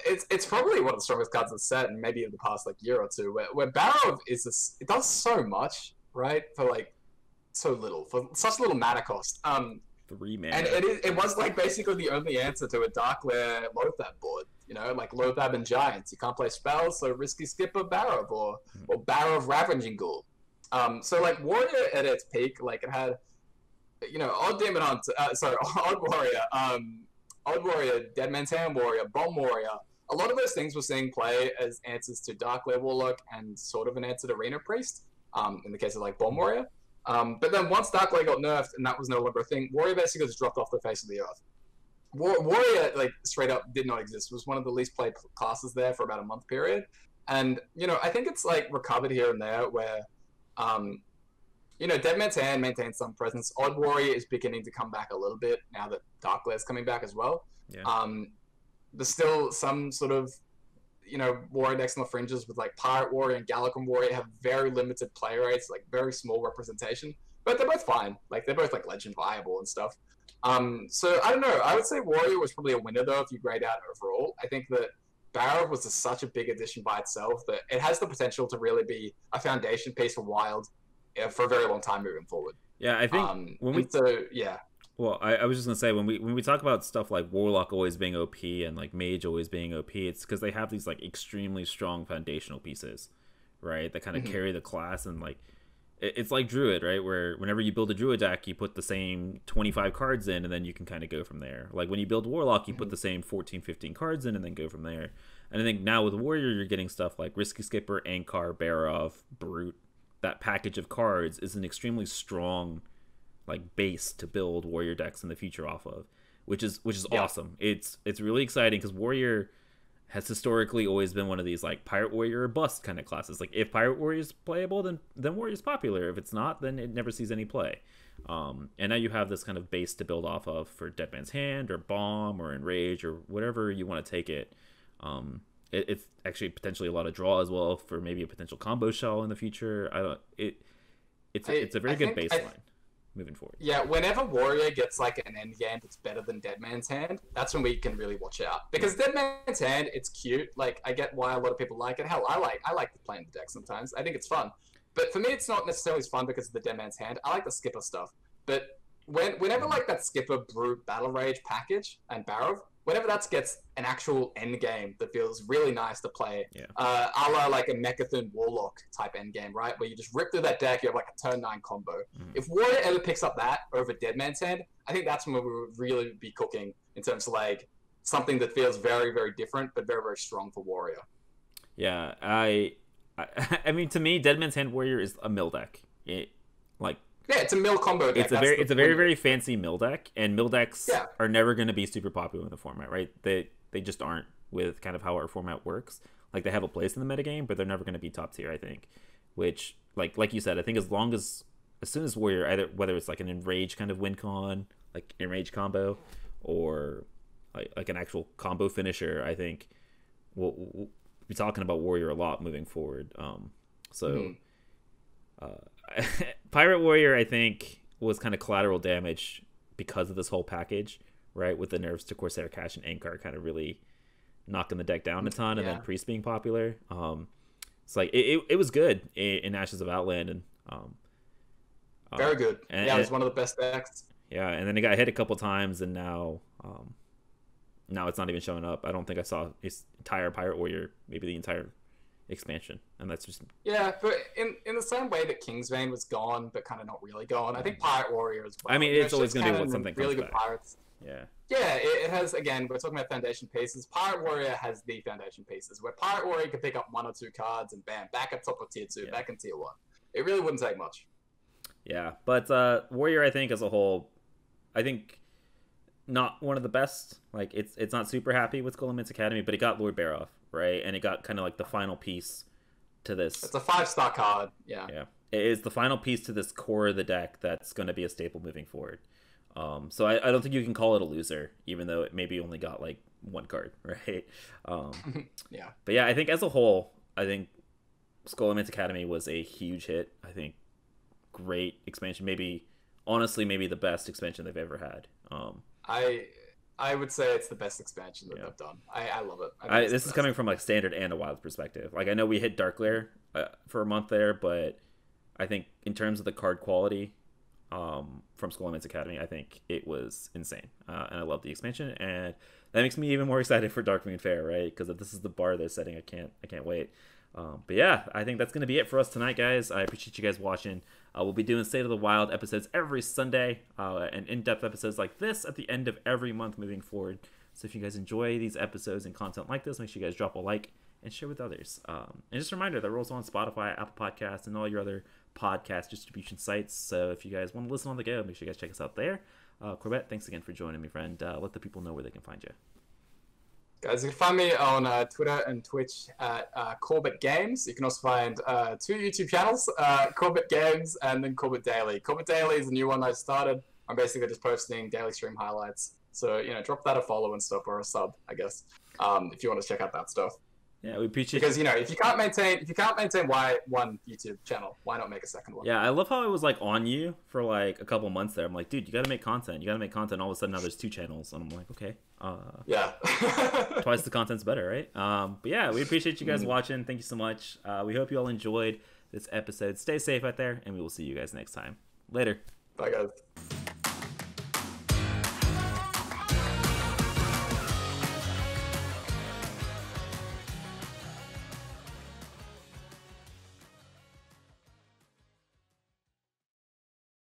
It's probably one of the strongest cards of the set, and maybe in the past like year or two, where Barov is this. It does so much, right? For like so little, for such little mana cost. 3 mana, and it was like basically the only answer to a Dark Lair Lothab board. Like Lothab and Giants. You can't play spells, so risky skipper Barov or Barov Ravaging Ghoul. So like Warrior at its peak, like it had. Odd Demon Hunter, Odd Warrior, Odd Warrior, Dead Man's Hand Warrior, Bomb Warrior. A lot of those things we're seeing play as answers to Dark Lair Warlock and sort of an answer to Reno Priest, in the case of like Bomb Warrior. But then once Dark Lair got nerfed and that was no longer a thing, Warrior basically just dropped off the face of the earth. Warrior, like, straight up did not exist. It was one of the least played classes there for about a month period. And, I think it's like recovered here and there where, Dead Man's Hand maintains some presence. Odd Warrior is beginning to come back a little bit now that Dark Lair's coming back as well. Yeah. There's still some sort of, Warrior decks on the fringes with like Pirate Warrior and Gallican Warrior have very limited play rates, like very small representation, but they're both fine. Like they're both like legend viable and stuff. So I don't know. I would say Warrior was probably a winner though if you grade out overall. I think that Barrow was such a big addition by itself that it has the potential to really be a foundation piece for Wild for a very long time moving forward. Yeah, I think Well, I was just gonna say when we talk about stuff like Warlock always being OP and like Mage always being OP, it's because they have these like extremely strong foundational pieces, right? That kind of carry the class, and like it's like Druid, right? Where whenever you build a Druid deck, you put the same 25 cards in, and then you can kind of go from there. Like when you build Warlock, you put the same 14, 15 cards in, and then go from there. And I think now with Warrior, you're getting stuff like Risky Skipper, Ankar, Barov, Brute. That package of cards is an extremely strong like base to build Warrior decks in the future off of, which is awesome. It's really exciting because Warrior has historically always been one of these like Pirate Warrior or bust kind of classes. Like if Pirate Warrior is playable, then Warrior's popular. If it's not, then it never sees any play. And now you have this kind of base to build off of for Dead Man's Hand or Bomb or Enrage or whatever you want to take it. It's actually potentially a lot of draw as well for maybe a potential combo shell in the future. It's a very good baseline moving forward. Yeah, whenever Warrior gets like an end game that's better than Dead Man's Hand, that's when we can really watch out. Because Dead Man's Hand, it's cute. Like, I get why a lot of people like it. Hell, I like to play in the deck sometimes. I think it's fun. But for me, it's not necessarily as fun because of the Dead Man's Hand. I like the Skipper stuff. But whenever like that Skipper Brew Battle Rage package and Barrow, whenever that gets an actual end game that feels really nice to play, a la like a Mechathon Warlock type end game, right? Where you just rip through that deck, you have like a turn 9 combo. If Warrior ever picks up that over Dead Man's Hand, I think that's when we would really be cooking in terms of like something that feels very, very different, but very, very strong for Warrior. Yeah, I mean, to me, Dead Man's Hand Warrior is a mill deck. It's a mill combo deck. It's a very, very fancy mill deck, and mill decks are never going to be super popular in the format, right? They just aren't with kind of how our format works. Like, they have a place in the metagame, but they're never going to be top tier, I think. Which, like you said, I think as soon as Warrior, either whether it's like an Enrage kind of win con, like Enrage combo, or like an actual combo finisher, I think we'll be talking about Warrior a lot moving forward. Pirate Warrior, I think, was kind of collateral damage because of this whole package, right? With the nerfs to Corsair Cash and Ankar kind of really knocking the deck down a ton, and then Priest being popular. It's like it was good in Ashes of Outland, and very good. It was one of the best decks. Yeah, and then it got hit a couple times, and now it's not even showing up. I don't think I saw its entire Pirate Warrior, maybe the entire expansion, and that's just but in the same way that Kingsbane was gone but kind of not really gone, I think Pirate Warrior as well. I mean, it's always going to be something really comes good back. pirates. It has, again, we're talking about foundation pieces. Pirate Warrior has the foundation pieces where Pirate Warrior can pick up 1 or 2 cards and bam, back at top of tier 2, back in tier 1. It really wouldn't take much. But Warrior, I think as a whole, I think not one of the best. Like, it's not super happy with Skullman's Academy, but it got Lord Baroff, right? And it got kind of like the final piece to this. It's a 5-star card. Yeah. It is the final piece to this core of the deck that's going to be a staple moving forward. So I don't think you can call it a loser, even though it maybe only got like 1 card, right? But yeah, I think as a whole, I think Skullman's Academy was a huge hit. I think great expansion. Maybe the best expansion they've ever had. I would say it's the best expansion that they've done. I love it. This is coming from like standard and a wild perspective. Like, I know we hit Dark Lair for a month there, but I think in terms of the card quality from Skullman's Academy, I think it was insane. And I love the expansion, and that makes me even more excited for Darkmoon Fair, right? Because if this is the bar they're setting, I can't wait. But yeah, I think that's going to be it for us tonight, guys. I appreciate you guys watching. We'll be doing State of the Wild episodes every Sunday, and in-depth episodes like this at the end of every month moving forward. So if you guys enjoy these episodes and content like this, make sure you guys drop a like and share with others. And just a reminder that we're also on Spotify, Apple Podcasts, and all your other podcast distribution sites. So if you guys want to listen on the go, make sure you guys check us out there. Corbett, thanks again for joining me, friend. Let the people know where they can find you. Guys, you can find me on Twitter and Twitch at CorbettGames. You can also find 2 YouTube channels, CorbettGames and then Corbett Daily. Corbett Daily is a new one I started. I'm basically just posting daily stream highlights. So, drop that a follow and stuff, or a sub, I guess, if you want to check out that stuff. Yeah, we appreciate because if you can't maintain one YouTube channel, why not make a second one? Yeah, I love how I was like on you for like a couple months there. I'm like, dude, you got to make content. All of a sudden now there's 2 channels, and I'm like, okay, twice the content's better, right? But yeah, we appreciate you guys watching. Thank you so much. We hope you all enjoyed this episode. Stay safe out there, and we will see you guys next time. Later. Bye, guys.